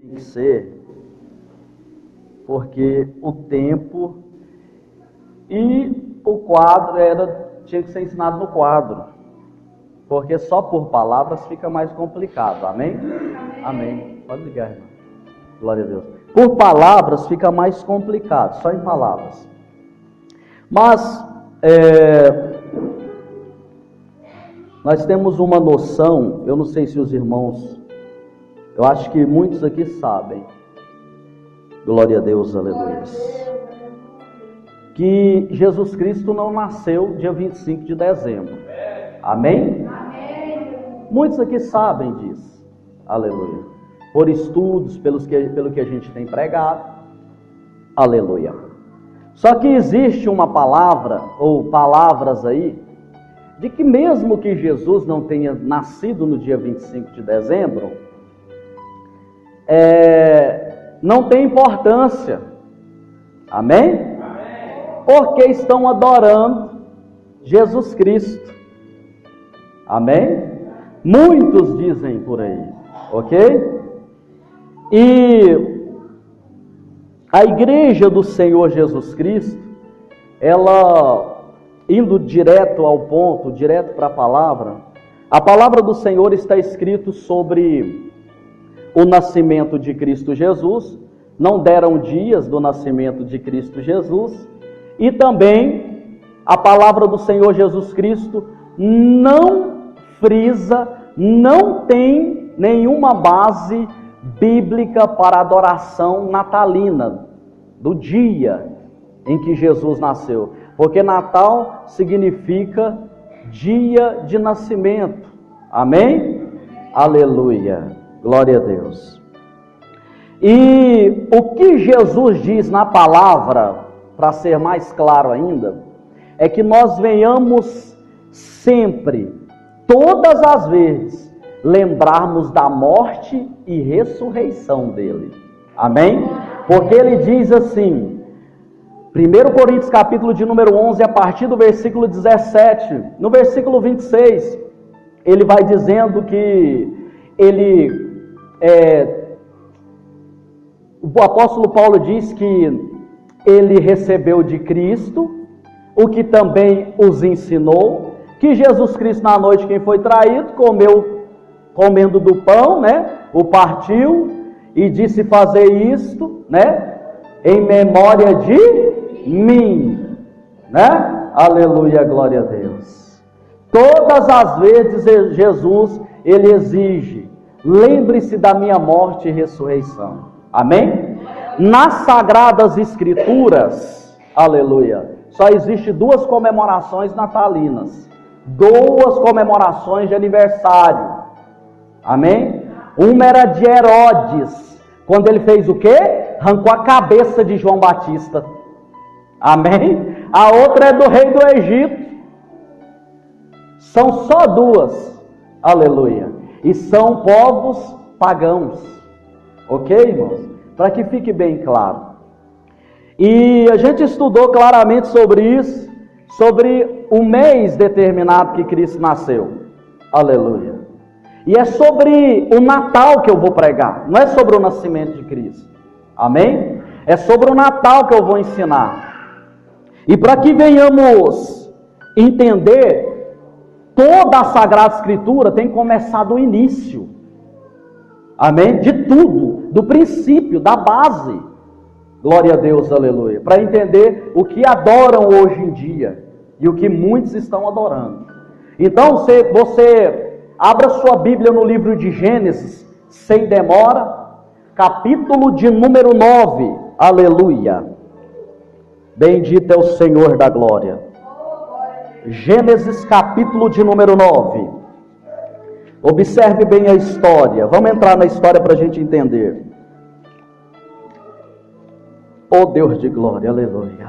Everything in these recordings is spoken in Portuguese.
Tem que ser, porque o tempo e o quadro tinha que ser ensinado no quadro, porque só por palavras fica mais complicado, amém? Amém. Pode ligar, irmão. Glória a Deus. Por palavras fica mais complicado, só em palavras. Mas nós temos uma noção, eu não sei se os irmãos, eu acho que muitos aqui sabem, glória a Deus, aleluia, que Jesus Cristo não nasceu dia 25 de dezembro, amém? Muitos aqui sabem disso, aleluia, por estudos, pelo que a gente tem pregado, aleluia. Só que existe uma palavra, ou palavras aí, de que mesmo que Jesus não tenha nascido no dia 25 de dezembro, não tem importância, amém? Porque estão adorando Jesus Cristo, amém? Muitos dizem por aí, ok? E a igreja do Senhor Jesus Cristo, ela, indo direto ao ponto, direto para a palavra do Senhor está escrito sobre o nascimento de Cristo Jesus, não deram dias do nascimento de Cristo Jesus, e também a palavra do Senhor Jesus Cristo não frisa, não tem nenhuma base bíblica para a adoração natalina, do dia em que Jesus nasceu, porque Natal significa dia de nascimento, amém? Aleluia, glória a Deus. E o que Jesus diz na palavra, para ser mais claro ainda, é que nós venhamos sempre, todas as vezes, lembrarmos da morte e ressurreição dele, amém? Porque ele diz assim, 1 Coríntios capítulo de número 11, a partir do versículo 17, no versículo 26, ele vai dizendo que o apóstolo Paulo diz que ele recebeu de Cristo o que também os ensinou, que Jesus Cristo na noite quem foi traído, comendo do pão, né, o partiu e disse fazer isto, né, em memória de mim, né, aleluia, glória a Deus. Todas as vezes Jesus, ele exige, lembre-se da minha morte e ressurreição, amém? Nas Sagradas Escrituras, aleluia, só existe 2 comemorações natalinas, 2 comemorações de aniversário, amém? Uma era de Herodes, quando ele fez o quê? Arrancou a cabeça de João Batista, amém? A outra é do rei do Egito. São só 2, aleluia, e são povos pagãos, ok, irmãos? Para que fique bem claro. E a gente estudou claramente sobre isso, sobre o mês determinado que Cristo nasceu, aleluia. E é sobre o Natal que eu vou pregar, não é sobre o nascimento de Cristo, amém? É sobre o Natal que eu vou ensinar. E para que venhamos entender, toda a Sagrada Escritura tem que começar do início, amém? De tudo, do princípio, da base, glória a Deus, aleluia. Para entender o que adoram hoje em dia e o que muitos estão adorando. Então você abra sua Bíblia no livro de Gênesis, sem demora, capítulo de número 9, aleluia. Bendito é o Senhor da glória. Gênesis capítulo de número 9. Observe bem a história. Vamos entrar na história para a gente entender. Oh Deus de glória, aleluia.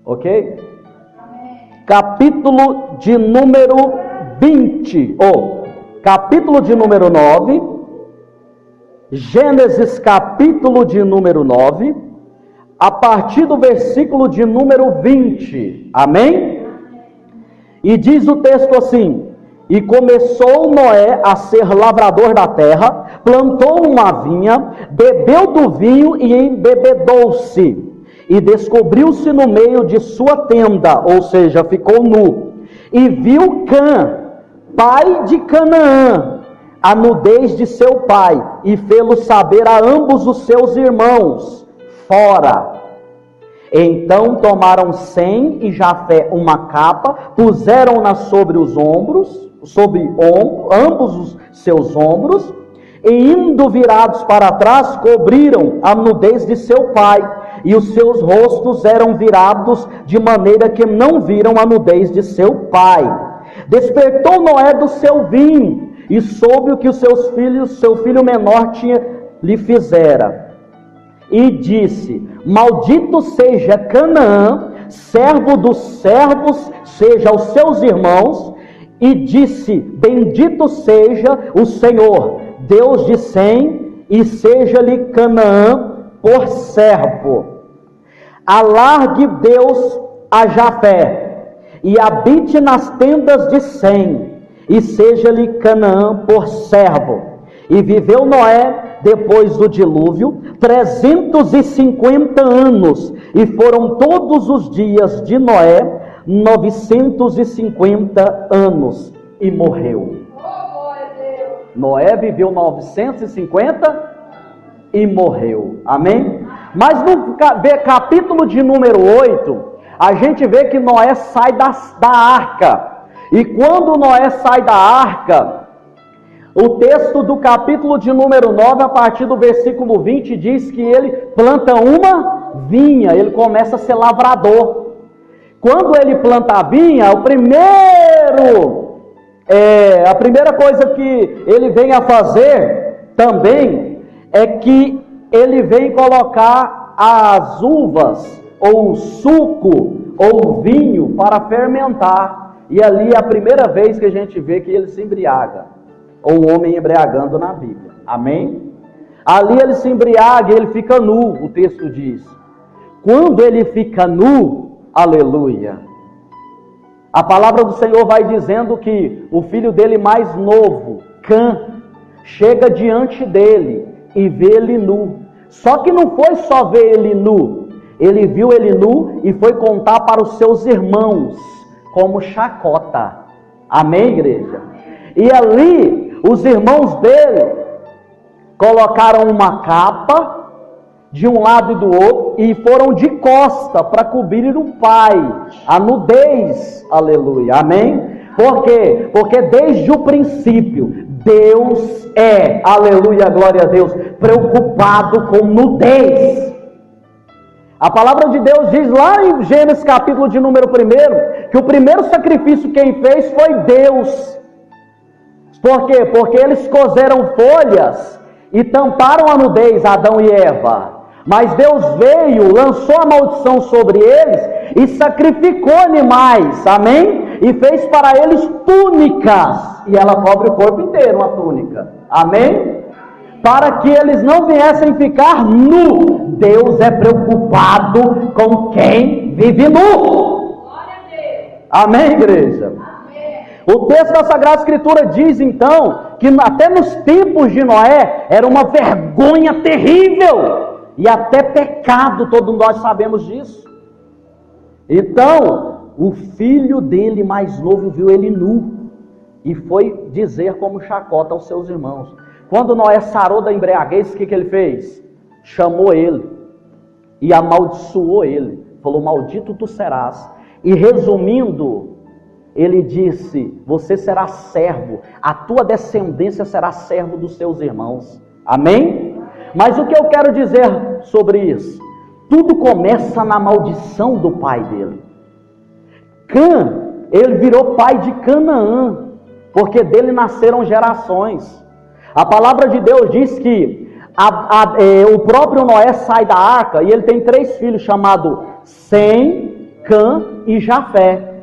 Ok? Capítulo de número 20. Capítulo de número 9. Gênesis capítulo de número 9. A partir do versículo de número 20, amém? E diz o texto assim: E começou Noé a ser lavrador da terra, plantou uma vinha, bebeu do vinho e embebedou-se. E descobriu-se no meio de sua tenda, ou seja, ficou nu. E viu Cã, pai de Canaã, a nudez de seu pai, e fê-lo saber a ambos os seus irmãos, fora. Então tomaram Sem e Jafé uma capa, puseram-na sobre os ombros, ambos os seus ombros, e indo virados para trás, cobriram a nudez de seu pai, e os seus rostos eram virados de maneira que não viram a nudez de seu pai. Despertou Noé do seu vinho, e soube o que seu filho menor lhe fizera. E disse: maldito seja Canaã, servo dos servos, seja aos seus irmãos. E disse: bendito seja o Senhor, Deus de Sem, e seja-lhe Canaã por servo. Alargue Deus a Jafé, e habite nas tendas de Sem, e seja-lhe Canaã por servo. E viveu Noé, depois do dilúvio, 350 anos, e foram todos os dias de Noé 950 anos, e morreu. Noé viveu 950 e morreu. Amém? Mas no capítulo de número 8, a gente vê que Noé sai da arca. E quando Noé sai da arca, o texto do capítulo de número 9, a partir do versículo 20, diz que ele planta uma vinha, ele começa a ser lavrador. Quando ele planta a vinha, a primeira coisa que ele vem a fazer também é que ele vem colocar as uvas, ou o suco, ou o vinho para fermentar. E ali é a primeira vez que a gente vê que ele se embriaga, ou um homem embriagando na Bíblia. Amém? Ali ele se embriaga e ele fica nu, o texto diz. Quando ele fica nu, aleluia, a palavra do Senhor vai dizendo que o filho dele mais novo, Cã, chega diante dele e vê ele nu. Só que não foi só ver ele nu, ele viu ele nu e foi contar para os seus irmãos como chacota. Amém, igreja? E ali, os irmãos dele colocaram uma capa de um lado e do outro e foram de costa para cobrir o pai, a nudez, aleluia, amém? Por quê? Porque desde o princípio, Deus é, aleluia, glória a Deus, preocupado com nudez. A palavra de Deus diz lá em Gênesis capítulo de número 1, que o primeiro sacrifício quem fez foi Deus. Por quê? Porque eles coseram folhas e tamparam a nudez, Adão e Eva. Mas Deus veio, lançou a maldição sobre eles e sacrificou animais, amém? E fez para eles túnicas, e ela cobre o corpo inteiro, uma túnica, amém? Para que eles não viessem ficar nu. Deus é preocupado com quem vive nu. Amém, igreja? O texto da Sagrada Escritura diz então que até nos tempos de Noé era uma vergonha terrível e até pecado, todos nós sabemos disso. Então, o filho dele mais novo viu ele nu e foi dizer como chacota aos seus irmãos. Quando Noé sarou da embriaguez, o que ele fez? Chamou ele e amaldiçoou ele. Falou: maldito tu serás. E resumindo, ele disse: você será servo, a tua descendência será servo dos seus irmãos. Amém? Mas o que eu quero dizer sobre isso? Tudo começa na maldição do pai dele. Cã, ele virou pai de Canaã, porque dele nasceram gerações. A palavra de Deus diz que o próprio Noé sai da arca e ele tem 3 filhos chamados Sem, Cã e Jafé.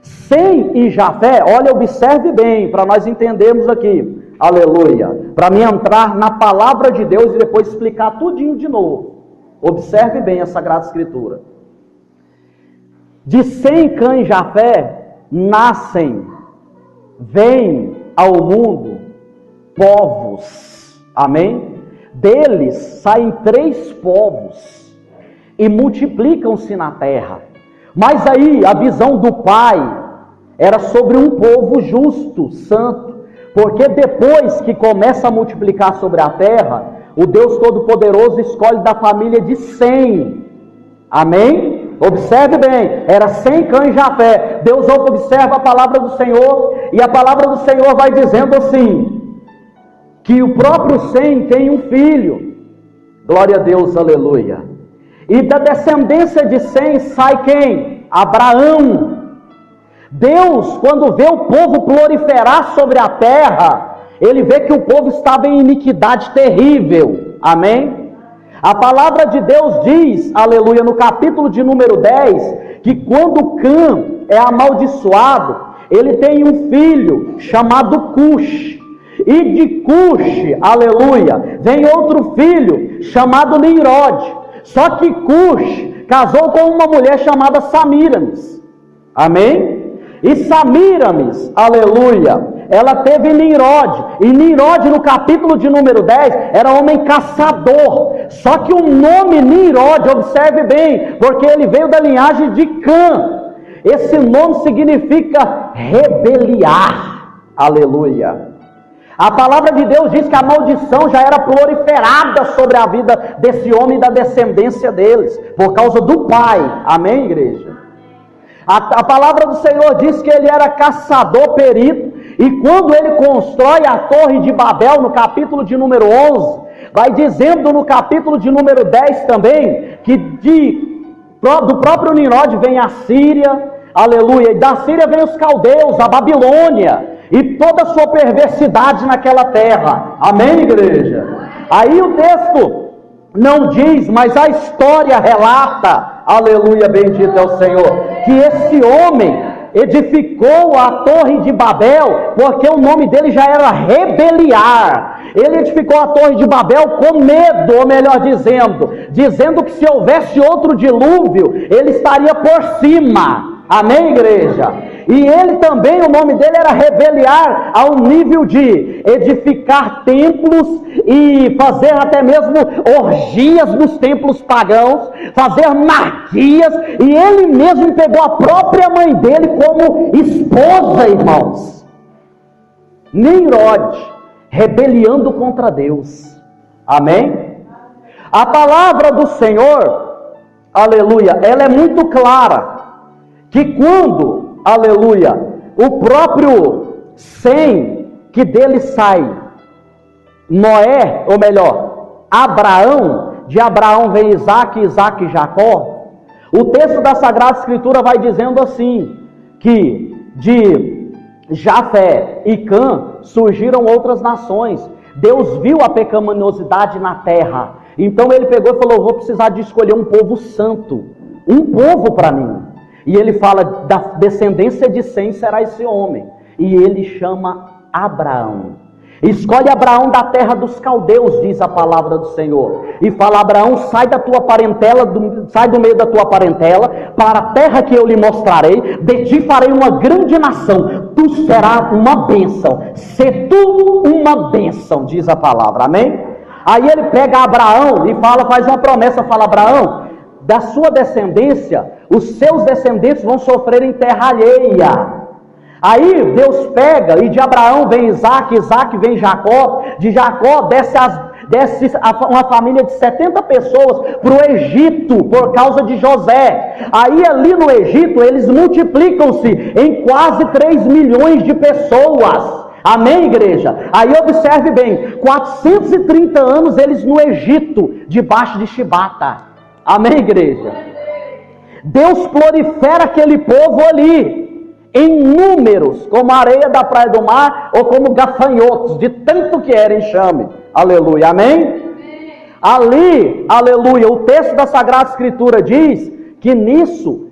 Sem e Jafé, olha, observe bem, para nós entendermos aqui, aleluia, para mim entrar na palavra de Deus e depois explicar tudinho de novo. Observe bem a Sagrada Escritura. De Sem, Cã e Jafé nascem vêm ao mundo povos, amém? Deles saem 3 povos e multiplicam-se na terra. Mas aí a visão do Pai era sobre um povo justo, santo, porque depois que começa a multiplicar sobre a terra, o Deus Todo-Poderoso escolhe da família de Sem, amém? Observe bem, era Sem, Cã e Jafé. Deus observa a palavra do Senhor, e a palavra do Senhor vai dizendo assim, que o próprio Sem tem um filho, glória a Deus, aleluia, e da descendência de Sem sai quem? Abraão. Deus, quando vê o povo proliferar sobre a terra, ele vê que o povo estava em iniquidade terrível, amém? A palavra de Deus diz, aleluia, no capítulo de número 10, que quando Cã é amaldiçoado, ele tem um filho chamado Cush, e de Cush, aleluia, vem outro filho chamado Nimrod. Só que Cush casou com uma mulher chamada Samiramis, amém? E Samiramis, aleluia, ela teve Nimrod, e Nimrod no capítulo de número 10 era homem caçador. Só que o nome Nimrod, observe bem, porque ele veio da linhagem de Cã. Esse nome significa rebeliar, aleluia. A palavra de Deus diz que a maldição já era proliferada sobre a vida desse homem e da descendência deles, por causa do pai, amém, igreja? A palavra do Senhor diz que ele era caçador perito, e quando ele constrói a torre de Babel, no capítulo de número 11, vai dizendo no capítulo de número 10 também, que do próprio Nimrod vem a Síria, aleluia, e da Síria vem os caldeus, a Babilônia, e toda a sua perversidade naquela terra, amém, igreja? Aí o texto não diz, mas a história relata, aleluia, bendito é o Senhor, que esse homem edificou a torre de Babel, porque o nome dele já era rebeliar. Ele edificou a torre de Babel com medo, ou melhor dizendo que se houvesse outro dilúvio, ele estaria por cima, amém, igreja? E ele também, o nome dele era rebeliar ao nível de edificar templos e fazer até mesmo orgias nos templos pagãos, fazer marquias, e ele mesmo pegou a própria mãe dele como esposa, irmãos. Nimrod, rebeliando contra Deus, amém? A palavra do Senhor, aleluia, ela é muito clara, que quando, aleluia, o próprio Sem, que dele sai Noé, ou melhor, Abraão, de Abraão vem Isaac, Isaac e Jacó, o texto da Sagrada Escritura vai dizendo assim, que de Jafé e Cã surgiram outras nações. Deus viu a pecaminosidade na terra, então ele pegou e falou, vou precisar de escolher um povo santo, um povo para mim. E ele fala, da descendência de Sem será esse homem. E ele chama Abraão. Escolhe Abraão da terra dos caldeus, diz a palavra do Senhor. E fala, Abraão, sai da tua parentela, sai do meio da tua parentela, para a terra que eu lhe mostrarei. De ti farei uma grande nação. Tu serás uma bênção. Se tu uma bênção, diz a palavra, amém? Aí ele pega Abraão e fala, faz uma promessa, fala, Abraão, da sua descendência, os seus descendentes vão sofrer em terra alheia. Aí Deus pega, e de Abraão vem Isaac, Isaac vem Jacó, de Jacó desce uma família de 70 pessoas para o Egito, por causa de José. Aí ali no Egito, eles multiplicam-se em quase 3 milhões de pessoas. Amém, igreja? Aí observe bem, 430 anos eles no Egito, debaixo de chibata. Amém, igreja? Deus prolifera aquele povo ali, em números, como a areia da praia do mar, ou como gafanhotos, de tanto que era enxame. Aleluia, amém? Ali, aleluia, o texto da Sagrada Escritura diz que nisso,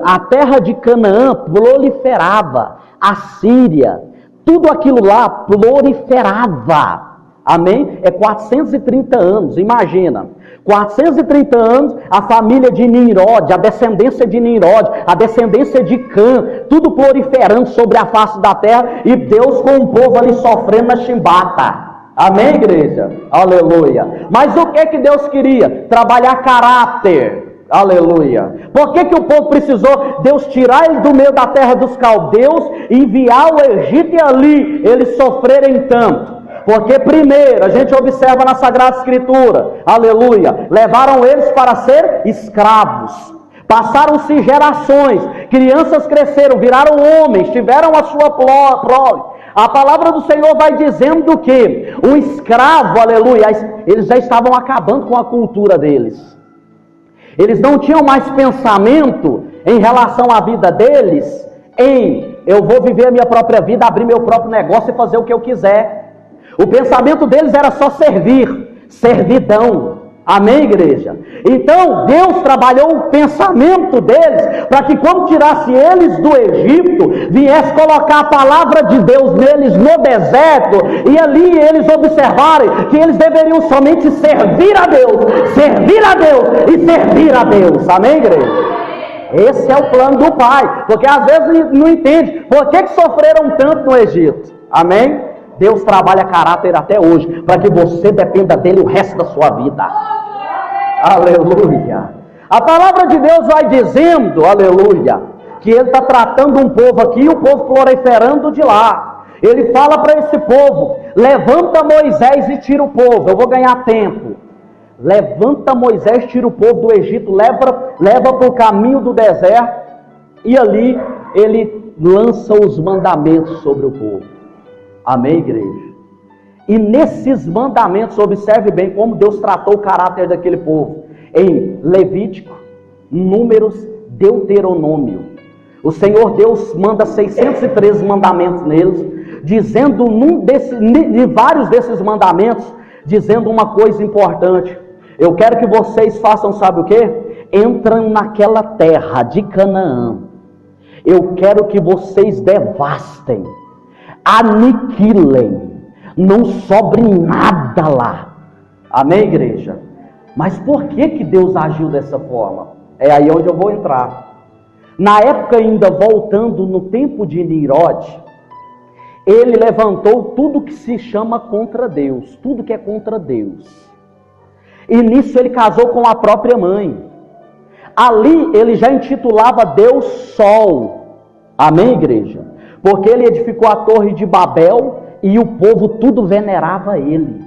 a terra de Canaã proliferava, a Síria, tudo aquilo lá proliferava. Amém? É 430 anos, imagina. 430 anos, a família de Nimrod, a descendência de Nimrod, a descendência de Cã, tudo proliferando sobre a face da terra, e Deus com o povo ali sofrendo na chimbata. Amém, igreja? Aleluia. Mas o que Deus queria? Trabalhar caráter. Aleluia. Por que o povo precisou? Deus tirar ele do meio da terra dos caldeus, enviar o Egito e ali eles sofrerem tanto. Porque primeiro, a gente observa na Sagrada Escritura, aleluia, levaram eles para ser escravos. Passaram-se gerações, crianças cresceram, viraram homens, tiveram a sua prole. A palavra do Senhor vai dizendo que o escravo, aleluia, eles já estavam acabando com a cultura deles. Eles não tinham mais pensamento em relação à vida deles, eu vou viver a minha própria vida, abrir meu próprio negócio e fazer o que eu quiser. O pensamento deles era só servir, servidão. Amém, igreja? Então, Deus trabalhou o pensamento deles, para que quando tirasse eles do Egito, viesse colocar a palavra de Deus neles no deserto, e ali eles observarem que eles deveriam somente servir a Deus e servir a Deus. Amém, igreja? Esse é o plano do Pai, porque às vezes não entende, por que sofreram tanto no Egito? Amém? Deus trabalha caráter até hoje, para que você dependa dele o resto da sua vida. Aleluia. A palavra de Deus vai dizendo, aleluia, que ele está tratando um povo aqui e o povo proliferando de lá. Ele fala para esse povo: levanta Moisés e tira o povo, eu vou ganhar tempo. Levanta Moisés, tira o povo do Egito, leva para o caminho do deserto, e ali ele lança os mandamentos sobre o povo. Amém, igreja? E nesses mandamentos, observe bem como Deus tratou o caráter daquele povo. Em Levítico, Números, Deuteronômio. O Senhor Deus manda 613 mandamentos neles, dizendo em vários desses mandamentos, dizendo uma coisa importante. Eu quero que vocês façam, sabe o quê? Entram naquela terra de Canaã. Eu quero que vocês devastem, aniquilem, não sobre nada lá. Amém, igreja? Mas por que Deus agiu dessa forma? É aí onde eu vou entrar. Na época ainda, voltando no tempo de Nimrod, ele levantou tudo que se chama contra Deus, tudo que é contra Deus. E nisso ele casou com a própria mãe. Ali ele já intitulava Deus Sol. Amém, igreja? Porque ele edificou a torre de Babel e o povo tudo venerava ele.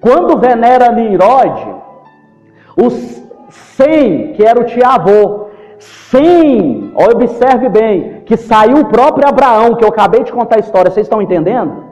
Quando venera Nimrod, os Sem, que era o tio-avô, Sem, observe bem, que saiu o próprio Abraão, que eu acabei de contar a história, vocês estão entendendo?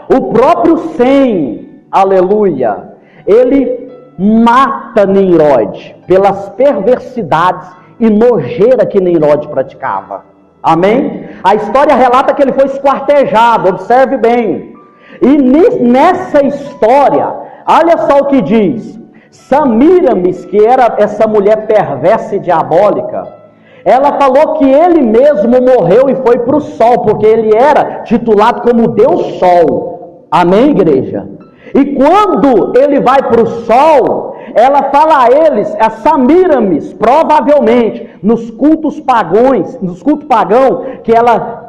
O próprio Sem, aleluia, ele mata Nimrod pelas perversidades e nojeira que Nimrod praticava. Amém? A história relata que ele foi esquartejado, observe bem. E nessa história, olha só o que diz. Samiramis, que era essa mulher perversa e diabólica, ela falou que ele mesmo morreu e foi para o sol, porque ele era titulado como Deus Sol. Amém, igreja? E quando ele vai para o sol, ela fala a eles, a Samiramis, provavelmente, nos cultos pagãos, que ela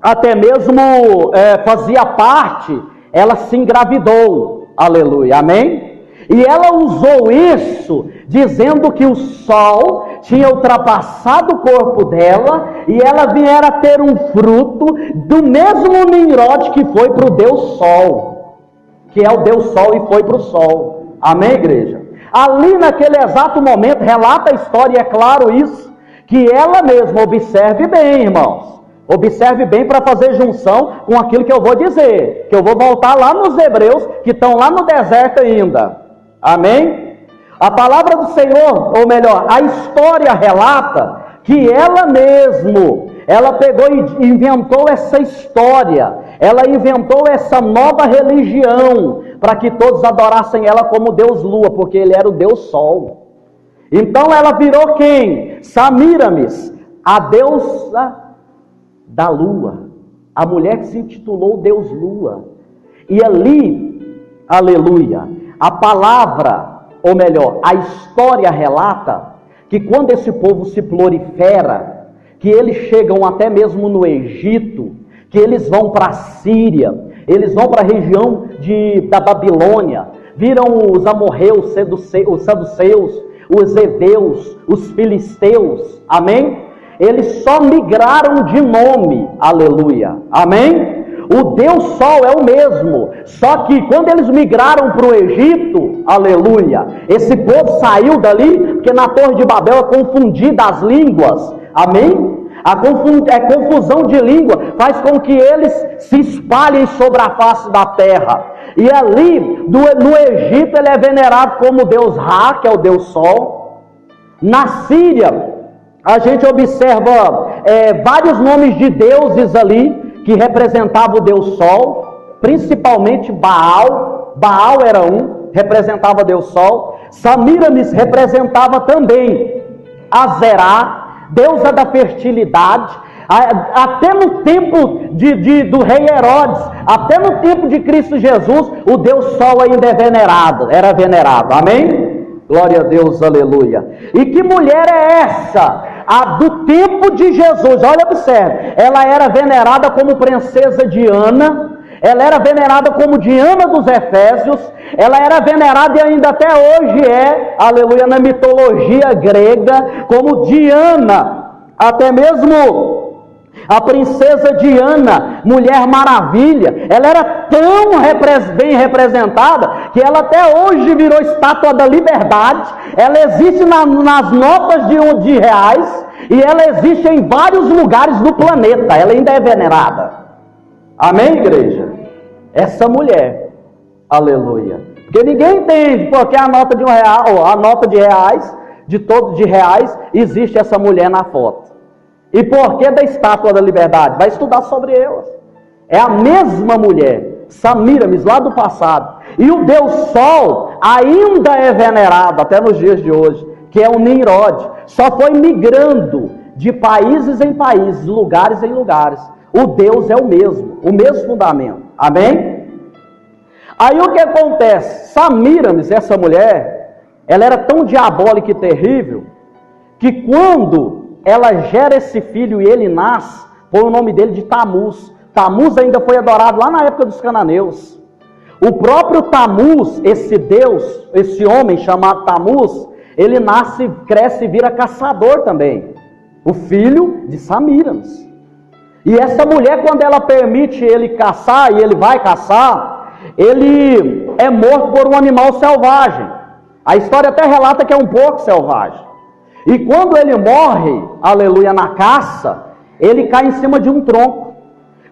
até mesmo fazia parte, ela se engravidou, aleluia, amém? E ela usou isso, dizendo que o sol tinha ultrapassado o corpo dela, e ela viera a ter um fruto do mesmo Nimrod que foi para o Deus Sol, que é o Deus Sol e foi para o sol. Amém, igreja? Ali naquele exato momento, relata a história, e é claro isso, que ela mesma, observe bem, irmãos, observe bem para fazer junção com aquilo que eu vou dizer, que eu vou voltar lá nos Hebreus, que estão lá no deserto ainda. Amém? A palavra do Senhor, ou melhor, a história relata que ela mesmo, ela pegou e inventou essa história, ela inventou essa nova religião, para que todos adorassem ela como Deus Lua, porque ele era o Deus Sol. Então ela virou quem? Samiramis, a deusa da lua, a mulher que se intitulou Deus Lua. E ali, aleluia, a palavra, ou melhor, a história relata que quando esse povo se prolifera, que eles chegam até mesmo no Egito, que eles vão para a Síria, eles vão para a região da Babilônia, viram os amorreus, os saduceus, os heveus, os filisteus, amém? Eles só migraram de nome, aleluia, amém? O Deus Sol é o mesmo, só que quando eles migraram para o Egito, aleluia, esse povo saiu dali, porque na Torre de Babel é confundida as línguas, amém? A confusão de língua faz com que eles se espalhem sobre a face da terra. E ali, no Egito, ele é venerado como Deus Ra, que é o Deus Sol. Na Síria, a gente observa vários nomes de deuses ali, que representavam o Deus Sol, principalmente Baal. Baal era um, representava o Deus Sol. Samíramis representava também Azerá, deusa da fertilidade. Até no tempo do rei Herodes, até no tempo de Cristo Jesus, o Deus Sol ainda era venerado, amém? Glória a Deus, aleluia. E que mulher é essa? A do tempo de Jesus, olha, observe, ela era venerada como princesa Diana, ela era venerada como Diana dos Efésios, ela era venerada e ainda até hoje aleluia, na mitologia grega, como Diana, até mesmo a princesa Diana, Mulher Maravilha, ela era tão bem representada, que ela até hoje virou estátua da liberdade, ela existe nas notas de reais, e ela existe em vários lugares do planeta, ela ainda é venerada. Amém, igreja? Essa mulher, aleluia, porque ninguém entende porque a nota de R$1, ou a nota de reais, de reais, existe essa mulher na foto. E por que da estátua da liberdade? Vai estudar sobre elas. É a mesma mulher, Samíramis, lá do passado. E o Deus Sol ainda é venerado até nos dias de hoje, que é o Nimrod. Só foi migrando de países em países, lugares em lugares. O Deus é o mesmo fundamento. Amém? Aí o que acontece? Samíramis, essa mulher, ela era tão diabólica e terrível, que quando ela gera esse filho e ele nasce, põe o nome dele de Tamuz. Tamuz ainda foi adorado lá na época dos cananeus. O próprio Tamuz, esse Deus, esse homem chamado Tamuz, ele nasce, cresce e vira caçador também. O filho de Samíramis. E essa mulher, quando ela permite ele caçar, e ele vai caçar, ele é morto por um animal selvagem. A história até relata que é um porco selvagem. E quando ele morre, aleluia, na caça, ele cai em cima de um tronco.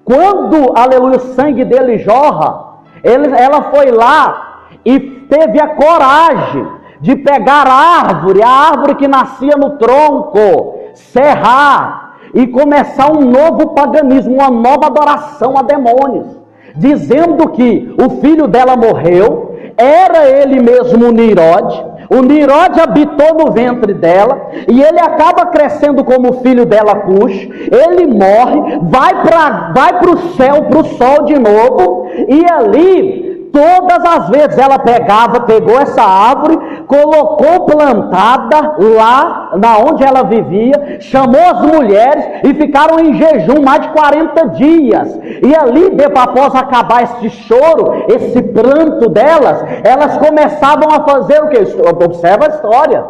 Quando, aleluia, o sangue dele jorra, ela foi lá e teve a coragem de pegar a árvore que nascia no tronco, serrar e começar um novo paganismo, uma nova adoração a demônios, dizendo que o filho dela morreu, era ele mesmo o Nimrod. O Nimrod habitou no ventre dela, e ele acaba crescendo como filho dela, Cush. Ele morre, vai para o céu, para o sol de novo, e ali, todas as vezes ela pegou essa árvore, colocou plantada lá, na onde ela vivia, chamou as mulheres e ficaram em jejum mais de 40 dias. E ali, após acabar esse choro, esse pranto delas, elas começavam a fazer o quê? Observa a história.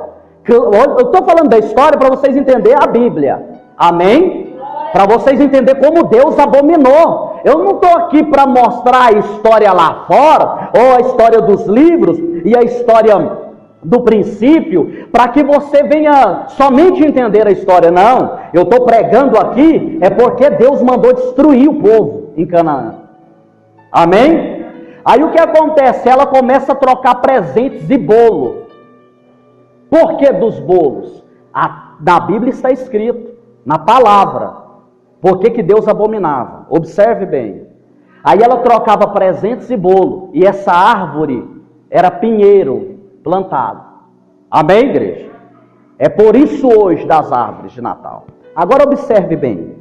Eu estou falando da história para vocês entenderem a Bíblia. Amém? Para vocês entenderem como Deus abominou. Eu não estou aqui para mostrar a história lá fora, ou a história dos livros, e a história do princípio, para que você venha somente entender a história. Não, eu estou pregando aqui, é porque Deus mandou destruir o povo em Canaã. Amém? Aí o que acontece? Ela começa a trocar presentes e bolo. Por que dos bolos? Na Bíblia está escrito, na palavra, por que Deus abominava. Observe bem. Aí ela trocava presentes e bolo, e essa árvore era pinheiro plantado. Amém, igreja? É por isso hoje das árvores de Natal. Agora observe bem.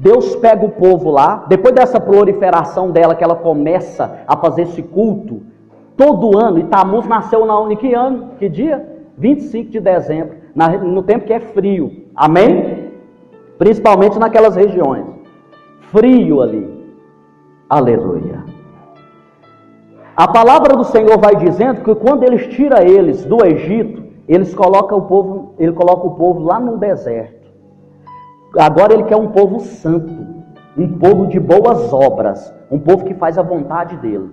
Deus pega o povo lá, depois dessa proliferação dela, que ela começa a fazer esse culto todo ano, e Tamuz nasceu em que ano? Que dia? 25 de dezembro, no tempo que é frio, amém? Principalmente naquelas regiões, frio ali, aleluia. A palavra do Senhor vai dizendo que quando eles tiram eles do Egito, ele coloca o povo lá no deserto. Agora ele quer um povo santo, um povo de boas obras, um povo que faz a vontade dele.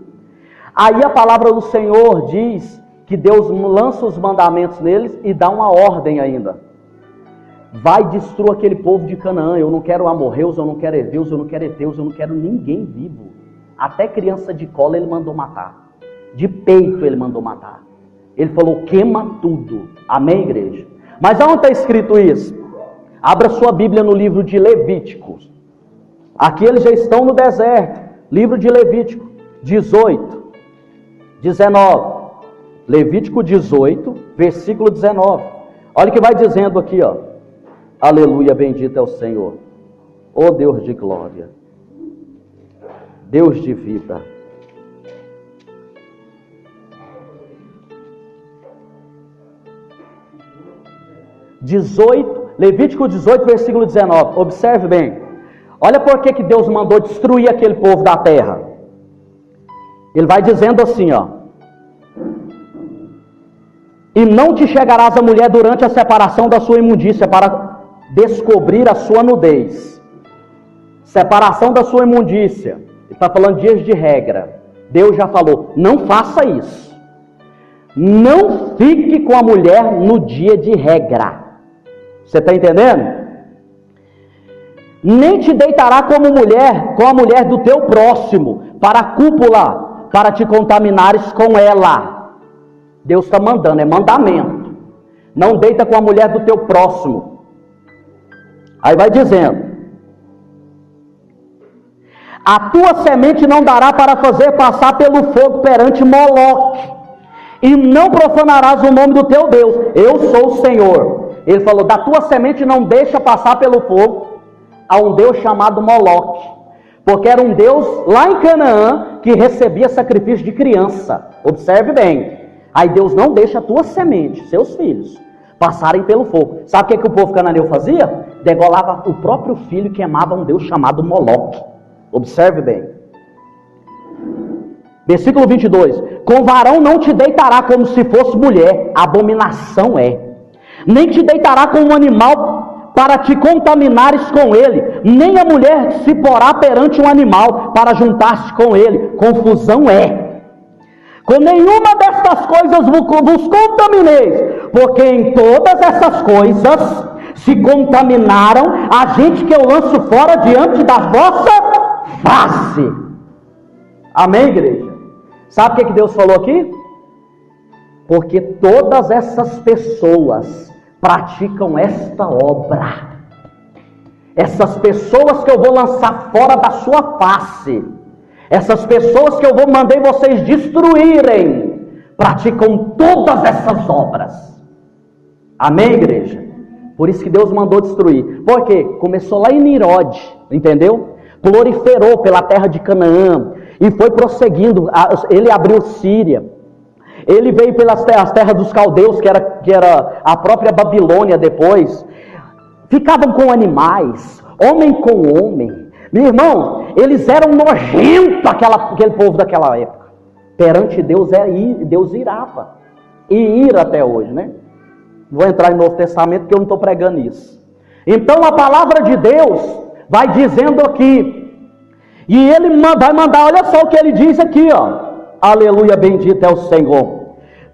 Aí a palavra do Senhor diz que Deus lança os mandamentos neles e dá uma ordem ainda. Vai e destrua aquele povo de Canaã. Eu não quero amorreus, eu não quero heveus, eu não quero heteus, eu não quero ninguém vivo. Até criança de cola ele mandou matar. De peito ele mandou matar. Ele falou, queima tudo. Amém, igreja? Mas aonde está escrito isso? Abra sua Bíblia no livro de Levíticos. Aqui eles já estão no deserto. Livro de Levítico 18, 19. Levítico 18, versículo 19. Olha o que vai dizendo aqui, ó. Aleluia, bendito é o Senhor. Ó Deus de glória. Deus de vida. Levítico 18, versículo 19. Observe bem. Olha por que Deus mandou destruir aquele povo da terra. Ele vai dizendo assim, ó. E não te chegarás a mulher durante a separação da sua imundícia para descobrir a sua nudez. Separação da sua imundícia. Ele está falando dias de regra. Deus já falou, não faça isso. Não fique com a mulher no dia de regra. Você está entendendo? Nem te deitará como mulher, com a mulher do teu próximo, para a cúpula, para te contaminares com ela. Deus está mandando, é mandamento. Não deita com a mulher do teu próximo. Aí vai dizendo. A tua semente não dará para fazer passar pelo fogo perante Moloque. E não profanarás o nome do teu Deus. Eu sou o Senhor. Ele falou, da tua semente não deixa passar pelo fogo a um Deus chamado Moloque. Porque era um Deus lá em Canaã que recebia sacrifício de criança. Observe bem. Aí Deus não deixa a tua semente, seus filhos, passarem pelo fogo. Sabe o que o povo cananeu fazia? Degolava o próprio filho e queimava um Deus chamado Moloque. Observe bem. Versículo 22. Com varão não te deitará como se fosse mulher. Abominação é. Nem te deitará com um animal para te contaminares com ele. Nem a mulher se porá perante um animal para juntar-se com ele. Confusão é. Com nenhuma destas coisas vos contamineis, porque em todas essas coisas se contaminaram a gente que eu lanço fora diante da vossa face. Amém, igreja? Sabe o que Deus falou aqui? Porque todas essas pessoas praticam esta obra. Essas pessoas que eu vou lançar fora da sua face, essas pessoas que eu mandei vocês destruírem, praticam todas essas obras. Amém, igreja? Por isso que Deus mandou destruir. Por quê? Começou lá em Nirode, entendeu? Proliferou pela terra de Canaã e foi prosseguindo. Ele abriu Síria. Ele veio pelas terras dos caldeus, que era a própria Babilônia depois. Ficavam com animais, homem com homem. Meu irmão, eles eram nojentos, aquele povo daquela época. Perante Deus, Deus irava. E ira até hoje, né? Vou entrar no Novo Testamento porque eu não estou pregando isso. Então a palavra de Deus vai dizendo aqui. E ele vai mandar, olha só o que ele diz aqui, ó. Aleluia, bendito é o Senhor.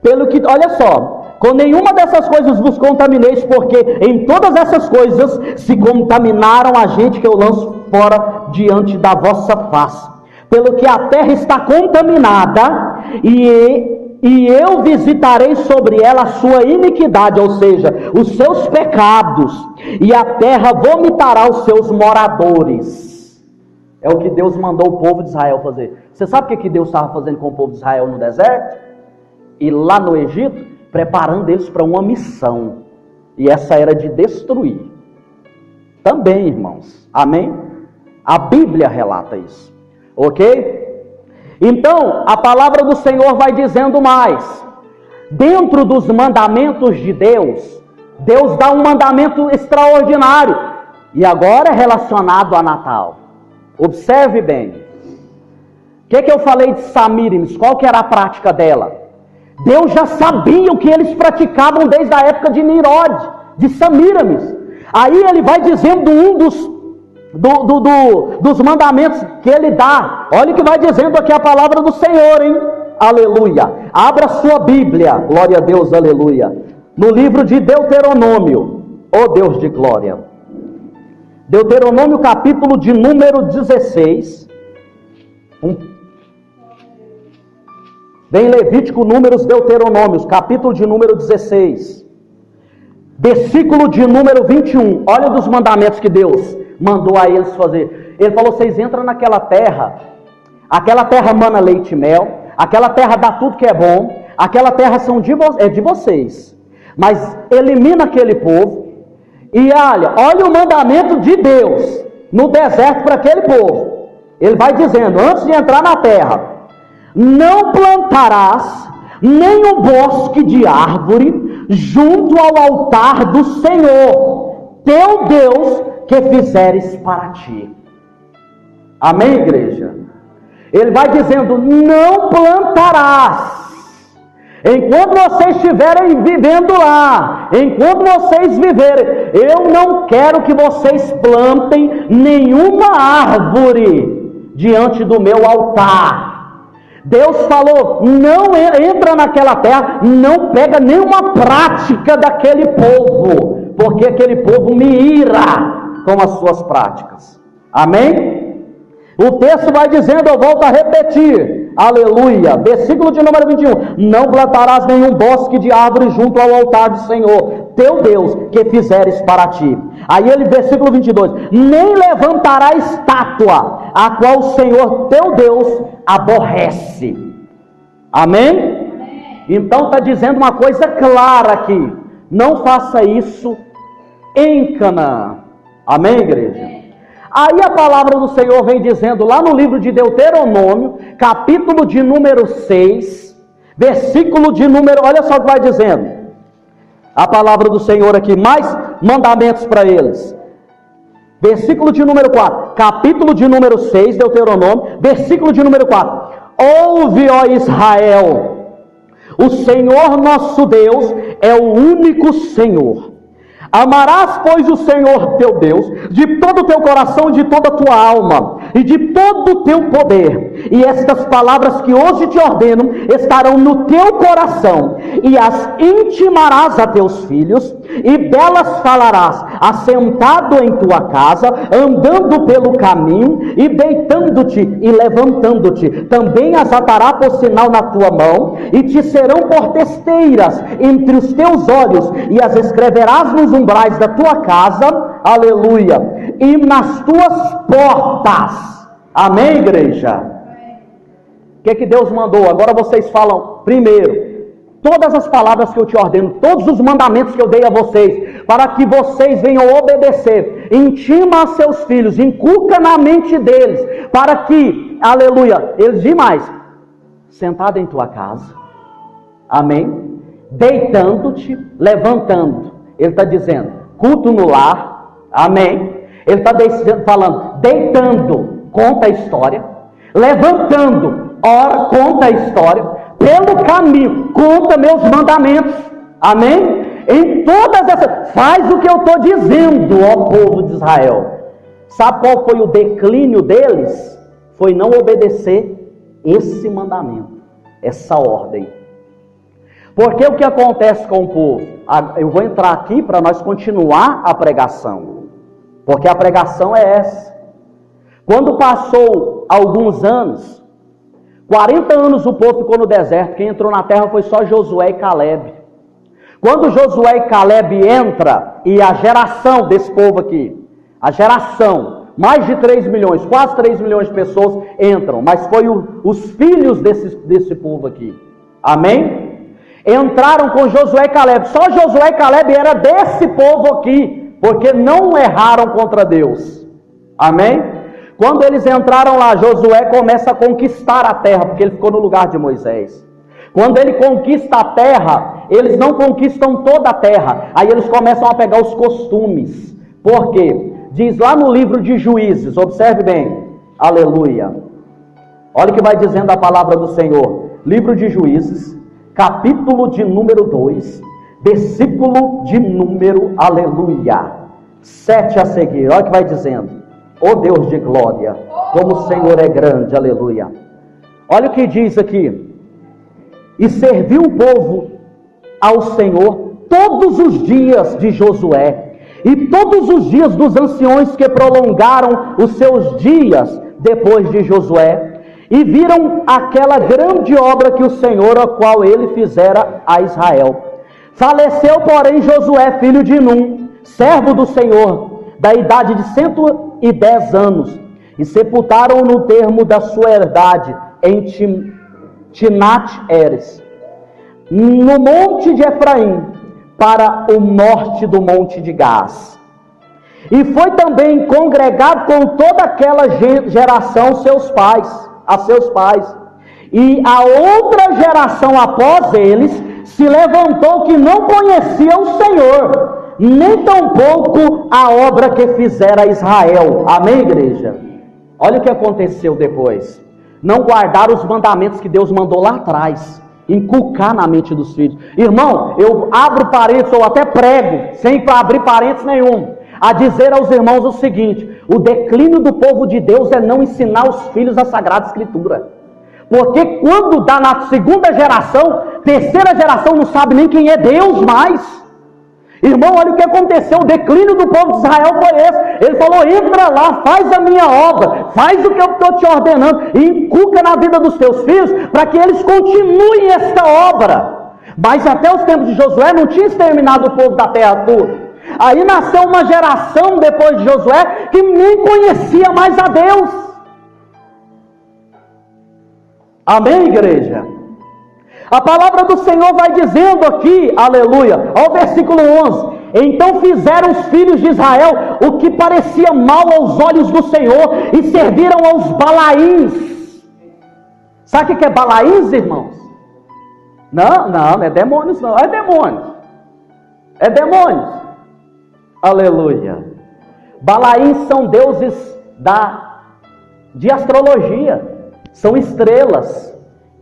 Pelo que, olha só. Com nenhuma dessas coisas vos contamineis, porque em todas essas coisas se contaminaram a gente que eu lanço fora diante da vossa face. Pelo que a terra está contaminada, e eu visitarei sobre ela a sua iniquidade, ou seja, os seus pecados, e a terra vomitará os seus moradores. É o que Deus mandou o povo de Israel fazer. Você sabe o que Deus estava fazendo com o povo de Israel no deserto? E lá no Egito? Preparando eles para uma missão. E essa era de destruir. Também, irmãos. Amém? A Bíblia relata isso. Ok? Então, a palavra do Senhor vai dizendo mais. Dentro dos mandamentos de Deus, Deus dá um mandamento extraordinário. E agora é relacionado a Natal. Observe bem. O que eu falei de Samíramis? Qual que era a prática dela? Deus já sabia o que eles praticavam desde a época de Nirod, de Samíramis. Aí ele vai dizendo um dos mandamentos que ele dá. Olha o que vai dizendo aqui a palavra do Senhor, hein? Aleluia. Abra sua Bíblia, glória a Deus, aleluia. No livro de Deuteronômio, ó Deus de glória. Deuteronômio, capítulo de número 16. Vem Levítico, Números, Deuteronômios, capítulo de número 16. Versículo de número 21. Olha dos mandamentos que Deus mandou a eles fazer. Ele falou, vocês entram naquela terra. Aquela terra mana leite e mel. Aquela terra dá tudo que é bom. Aquela terra é de vocês. Mas elimina aquele povo. E olha o mandamento de Deus no deserto para aquele povo. Ele vai dizendo, antes de entrar na terra, não plantarás nenhum bosque de árvore junto ao altar do Senhor, teu Deus, que fizeres para ti. Amém, igreja? Ele vai dizendo, não plantarás. Enquanto vocês estiverem vivendo lá, enquanto vocês viverem, eu não quero que vocês plantem nenhuma árvore diante do meu altar. Deus falou, não entra naquela terra, não pega nenhuma prática daquele povo, porque aquele povo me ira com as suas práticas. Amém? O texto vai dizendo, eu volto a repetir, aleluia, versículo de número 21, não plantarás nenhum bosque de árvore junto ao altar do Senhor, teu Deus, que fizeres para ti. Aí ele, versículo 22, nem levantarás estátua, a qual o Senhor teu Deus aborrece. Amém? Então está dizendo uma coisa clara aqui, não faça isso em Canaã. Amém, igreja? Aí a palavra do Senhor vem dizendo lá no livro de Deuteronômio, capítulo de número 6, versículo de número, olha só o que vai dizendo. A palavra do Senhor aqui, mais mandamentos para eles. Versículo de número 4, capítulo de número 6, Deuteronômio, versículo de número 4. Ouve, ó Israel, o Senhor nosso Deus é o único Senhor. Amarás, pois, o Senhor teu Deus de todo o teu coração e de toda a tua alma e de todo o teu poder. E estas palavras que hoje te ordeno estarão no teu coração, e as intimarás a teus filhos, e delas falarás, assentado em tua casa, andando pelo caminho, e deitando-te e levantando-te. Também as atará por sinal na tua mão, e te serão por testeiras entre os teus olhos, e as escreverás nos umbrais da tua casa, aleluia, e nas tuas portas. Amém, igreja? O que Deus mandou? Agora vocês falam primeiro. Todas as palavras que eu te ordeno, todos os mandamentos que eu dei a vocês, para que vocês venham obedecer, intima a seus filhos, inculca na mente deles, para que, aleluia, eles demais, sentado em tua casa, amém, deitando-te, levantando, ele está dizendo, culto no lar, amém, ele está falando, deitando, conta a história, levantando, ora, conta a história, pelo caminho, conta meus mandamentos, amém? Em todas essas, faz o que eu estou dizendo, ó povo de Israel. Sabe qual foi o declínio deles? Foi não obedecer esse mandamento, essa ordem. Porque o que acontece com o povo? Eu vou entrar aqui para nós continuar a pregação, porque a pregação é essa. Quando passou alguns anos, 40 anos o povo ficou no deserto, quem entrou na terra foi só Josué e Caleb. Quando Josué e Caleb entra, e a geração desse povo aqui, a geração, mais de 3 milhões, quase 3 milhões de pessoas entram, mas foi os filhos desse povo aqui, amém? Entraram com Josué e Caleb, só Josué e Caleb era desse povo aqui, porque não erraram contra Deus, amém? Quando eles entraram lá, Josué começa a conquistar a terra, porque ele ficou no lugar de Moisés. Quando ele conquista a terra, eles não conquistam toda a terra. Aí eles começam a pegar os costumes. Por quê? Diz lá no livro de Juízes, observe bem. Aleluia. Olha o que vai dizendo a palavra do Senhor. Livro de Juízes, capítulo de número 2, versículo de número, aleluia, 7 a seguir. Olha o que vai dizendo. Ó Deus de glória, como o Senhor é grande, aleluia. Olha o que diz aqui. E serviu o povo ao Senhor todos os dias de Josué, e todos os dias dos anciões que prolongaram os seus dias depois de Josué, e viram aquela grande obra que o Senhor, a qual ele fizera a Israel. Faleceu, porém, Josué, filho de Num, servo do Senhor, da idade de 110 anos, e sepultaram no termo da sua herdade, em Timnat-Heres, no monte de Efraim, para o norte do monte de Gás. E foi também congregado com toda aquela geração a seus pais. E a outra geração após eles se levantou que não conhecia o Senhor, nem tampouco a obra que fizera Israel. Amém, igreja? Olha o que aconteceu depois. Não guardaram os mandamentos que Deus mandou lá atrás, inculcar na mente dos filhos. Irmão, eu abro parênteses ou até prego, sem abrir parênteses nenhum, a dizer aos irmãos o seguinte: o declínio do povo de Deus é não ensinar os filhos a Sagrada Escritura. Porque quando dá na segunda geração, terceira geração não sabe nem quem é Deus mais. Irmão, olha o que aconteceu, o declínio do povo de Israel foi esse. Ele falou: entra lá, faz a minha obra, faz o que eu estou te ordenando, e inculca na vida dos teus filhos, para que eles continuem esta obra. Mas até os tempos de Josué não tinha exterminado o povo da terra toda. Aí nasceu uma geração depois de Josué, que nem conhecia mais a Deus. Amém, igreja? A palavra do Senhor vai dizendo aqui, aleluia, ao versículo 11: então fizeram os filhos de Israel o que parecia mal aos olhos do Senhor, e serviram aos Balaíns. Sabe o que é Balaíns, irmãos? Não é demônios não, é demônios. É demônios. Aleluia. Balaíns são deuses de astrologia, são estrelas,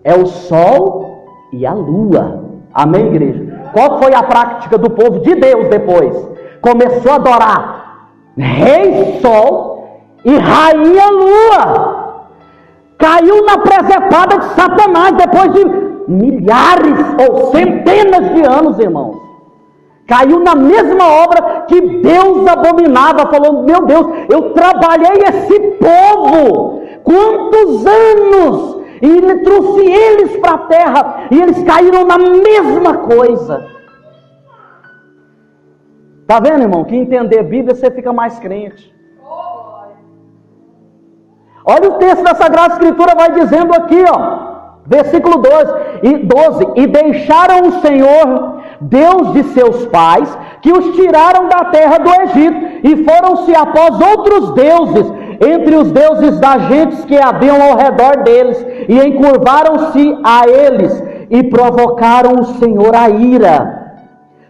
é o sol e a lua. Amém, igreja? Qual foi a prática do povo de Deus depois? Começou a adorar Rei Sol e Rainha Lua. Caiu na presepada de Satanás depois de milhares ou centenas de anos, irmãos. Caiu na mesma obra que Deus abominava, falando: meu Deus, eu trabalhei esse povo quantos anos, e ele trouxe eles para a terra, e eles caíram na mesma coisa. Está vendo, irmão? Que entender a Bíblia você fica mais crente. Olha o texto da Sagrada Escritura, vai dizendo aqui, versículo 12: e deixaram o Senhor, Deus de seus pais, que os tiraram da terra do Egito, e foram-se após outros deuses, entre os deuses das gentes que haviam ao redor deles, e encurvaram-se a eles, e provocaram o Senhor a ira,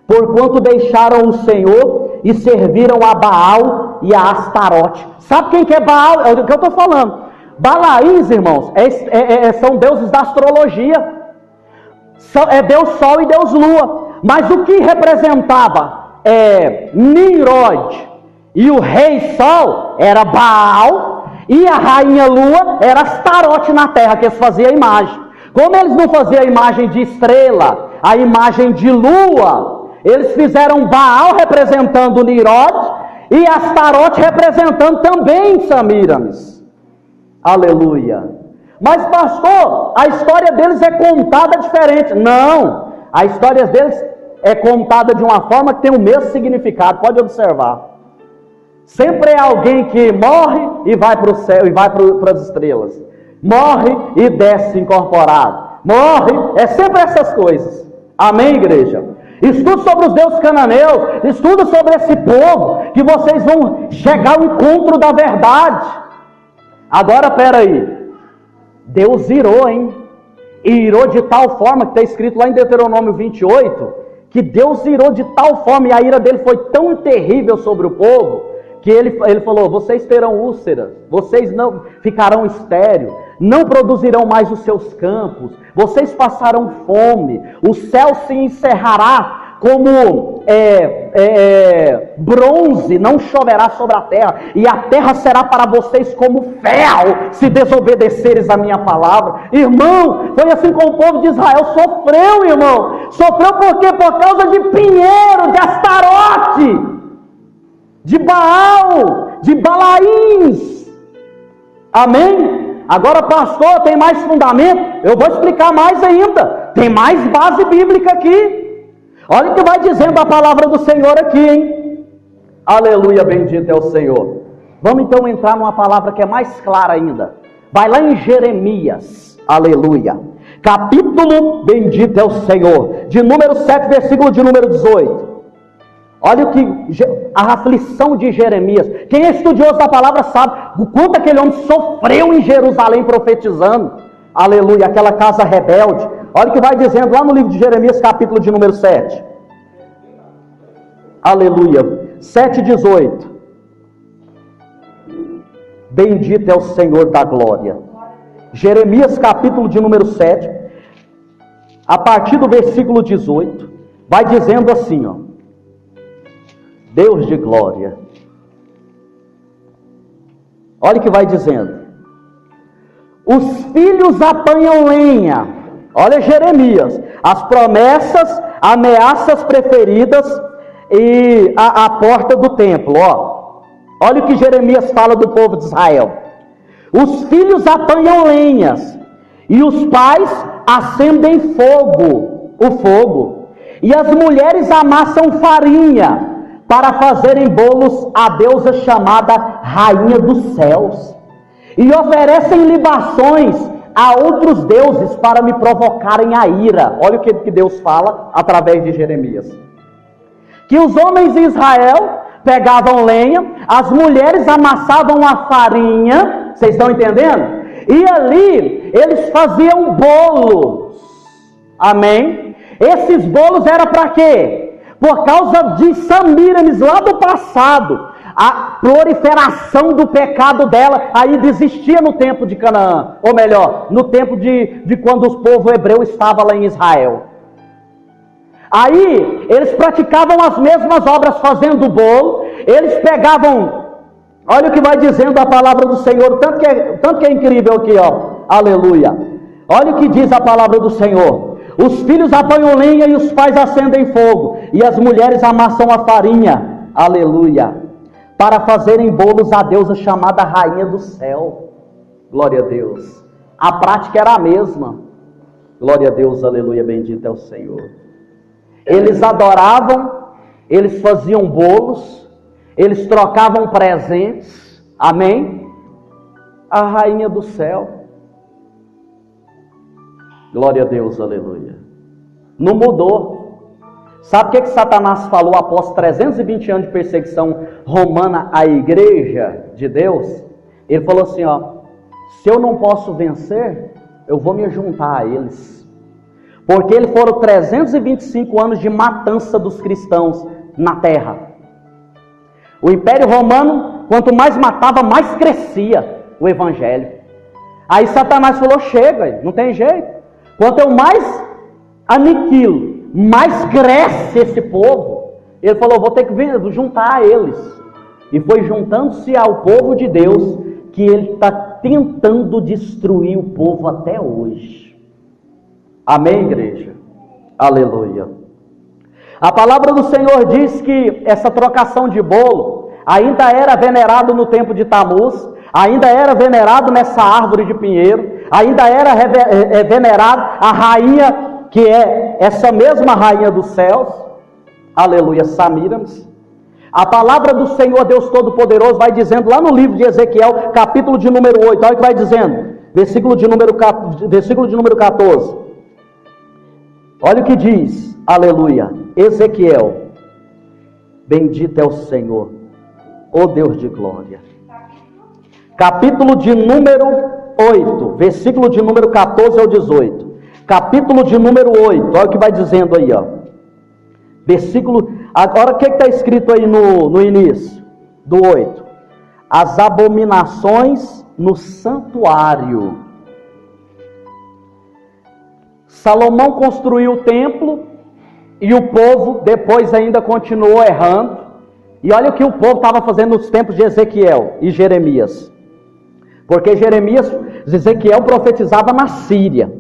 porquanto deixaram o Senhor, e serviram a Baal e a Astarote. Sabe quem que é Baal? É o que eu estou falando. Balaíns, irmãos, são deuses da astrologia. É Deus Sol e Deus Lua. Mas o que representava Nimrod e o Rei Sol era Baal, e a Rainha Lua era Astarote na terra, que eles faziam a imagem. Como eles não faziam a imagem de estrela, a imagem de lua, eles fizeram Baal representando Nimrod e Astarote representando também Semíramis. Aleluia. Mas pastor, a história deles é contada diferente. Não, a história deles é contada de uma forma que tem o mesmo significado. Pode observar. Sempre é alguém que morre e vai para o céu e vai para as estrelas. Morre e desce incorporado. Morre, é sempre essas coisas. Amém, igreja? Estude sobre os deuses cananeus. Estude sobre esse povo, que vocês vão chegar ao encontro da verdade. Agora, peraí. Deus irou, hein? E irou de tal forma, que está escrito lá em Deuteronômio 28, que Deus irou de tal forma, e a ira dele foi tão terrível sobre o povo, que ele falou: vocês terão úlceras, vocês não ficarão estéreis, não produzirão mais os seus campos, vocês passarão fome, o céu se encerrará como bronze, não choverá sobre a terra, e a terra será para vocês como ferro, se desobedeceres a minha palavra. Irmão, foi assim como o povo de Israel sofreu, irmão. Sofreu por quê? Por causa de pinheiro, de Astarote, de Baal, de Balaíns. Amém? Agora, pastor, tem mais fundamento? Eu vou explicar mais ainda. Tem mais base bíblica aqui. Olha o que vai dizendo a palavra do Senhor aqui, hein? Aleluia, bendito é o Senhor. Vamos então entrar numa palavra que é mais clara ainda. Vai lá em Jeremias, aleluia. Capítulo, bendito é o Senhor, de número 7, versículo de número 18. Olha o que a aflição de Jeremias. Quem é estudioso da palavra sabe o quanto aquele homem sofreu em Jerusalém profetizando. Aleluia, aquela casa rebelde. Olha o que vai dizendo lá no livro de Jeremias, capítulo de número 7. Aleluia. 7:18. Bendito é o Senhor da glória. Jeremias, capítulo de número 7, a partir do versículo 18, vai dizendo assim, ó. Deus de glória. Olha o que vai dizendo. Os filhos apanham lenha. Olha Jeremias. As promessas, ameaças preferidas e a porta do templo. Ó. Olha o que Jeremias fala do povo de Israel. Os filhos apanham lenhas e os pais acendem o fogo. E as mulheres amassam farinha para fazerem bolos à deusa chamada Rainha dos Céus, e oferecem libações a outros deuses para me provocarem a ira. Olha o que Deus fala através de Jeremias. Que os homens de Israel pegavam lenha, as mulheres amassavam a farinha, vocês estão entendendo? E ali eles faziam bolos, amém? Esses bolos eram para quê? Por causa de Samíramis lá do passado, a proliferação do pecado dela ainda existia no tempo de Canaã, ou melhor, no tempo de quando o povo hebreu estava lá em Israel. Aí eles praticavam as mesmas obras fazendo o bolo, eles pegavam, olha o que vai dizendo a palavra do Senhor, tanto que é incrível aqui, ó, aleluia. Olha o que diz a palavra do Senhor. Os filhos apanham lenha e os pais acendem fogo, e as mulheres amassam a farinha, aleluia, para fazerem bolos à deusa chamada Rainha do Céu. Glória a Deus. A prática era a mesma. Glória a Deus, aleluia, bendito é o Senhor. Eles adoravam, eles faziam bolos, eles trocavam presentes, amém? A Rainha do Céu. Glória a Deus, aleluia. Não mudou. Sabe o que Satanás falou após 320 anos de perseguição romana à igreja de Deus? Ele falou assim, ó, se eu não posso vencer, eu vou me juntar a eles. Porque eles foram 325 anos de matança dos cristãos na terra. O Império Romano, quanto mais matava, mais crescia o Evangelho. Aí Satanás falou, chega, não tem jeito. Quanto eu mais aniquilo, mais cresce esse povo. Ele falou, vou ter que juntar a eles. E foi juntando-se ao povo de Deus que ele está tentando destruir o povo até hoje. Amém, igreja? Aleluia. A palavra do Senhor diz que essa trocação de bolo ainda era venerado no tempo de Tamuz, ainda era venerado nessa árvore de pinheiro, ainda era venerado a rainha, que é essa mesma rainha dos céus, aleluia, Samíramis. A palavra do Senhor Deus Todo-Poderoso vai dizendo lá no livro de Ezequiel, capítulo de número 8, olha o que vai dizendo, versículo de número 14. Olha o que diz, aleluia, Ezequiel, bendito é o Senhor, ó Deus de glória. capítulo de número 8, versículo de número 14 ao 18. Capítulo de número 8, olha o que vai dizendo aí, ó. Versículo, agora o que está escrito aí no início do 8? As abominações no santuário. Salomão construiu o templo e o povo depois ainda continuou errando. E olha o que o povo estava fazendo nos tempos de Ezequiel e Jeremias. Porque Ezequiel profetizava na Síria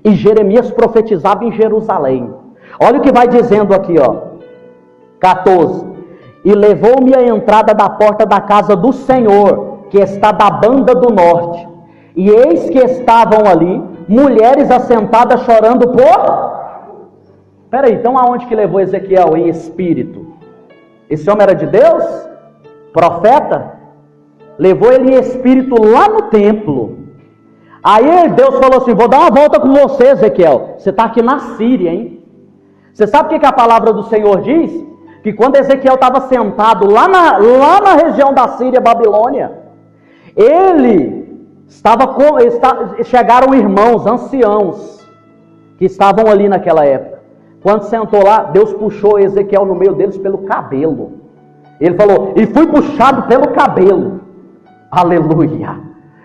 e Jeremias profetizava em Jerusalém. Olha o que vai dizendo aqui, ó. 14. E levou-me à entrada da porta da casa do Senhor, que está da banda do norte. E eis que estavam ali mulheres assentadas chorando por... Peraí, então aonde que levou Ezequiel em espírito? Esse homem era de Deus? Profeta? Levou ele em espírito lá no templo. Aí Deus falou assim, vou dar uma volta com você, Ezequiel. Você está aqui na Síria, hein? Você sabe o que a palavra do Senhor diz? Que quando Ezequiel estava sentado lá na região da Síria, Babilônia, chegaram irmãos, anciãos, que estavam ali naquela época. Quando sentou lá, Deus puxou Ezequiel no meio deles pelo cabelo. Ele falou, e fui puxado pelo cabelo. Aleluia,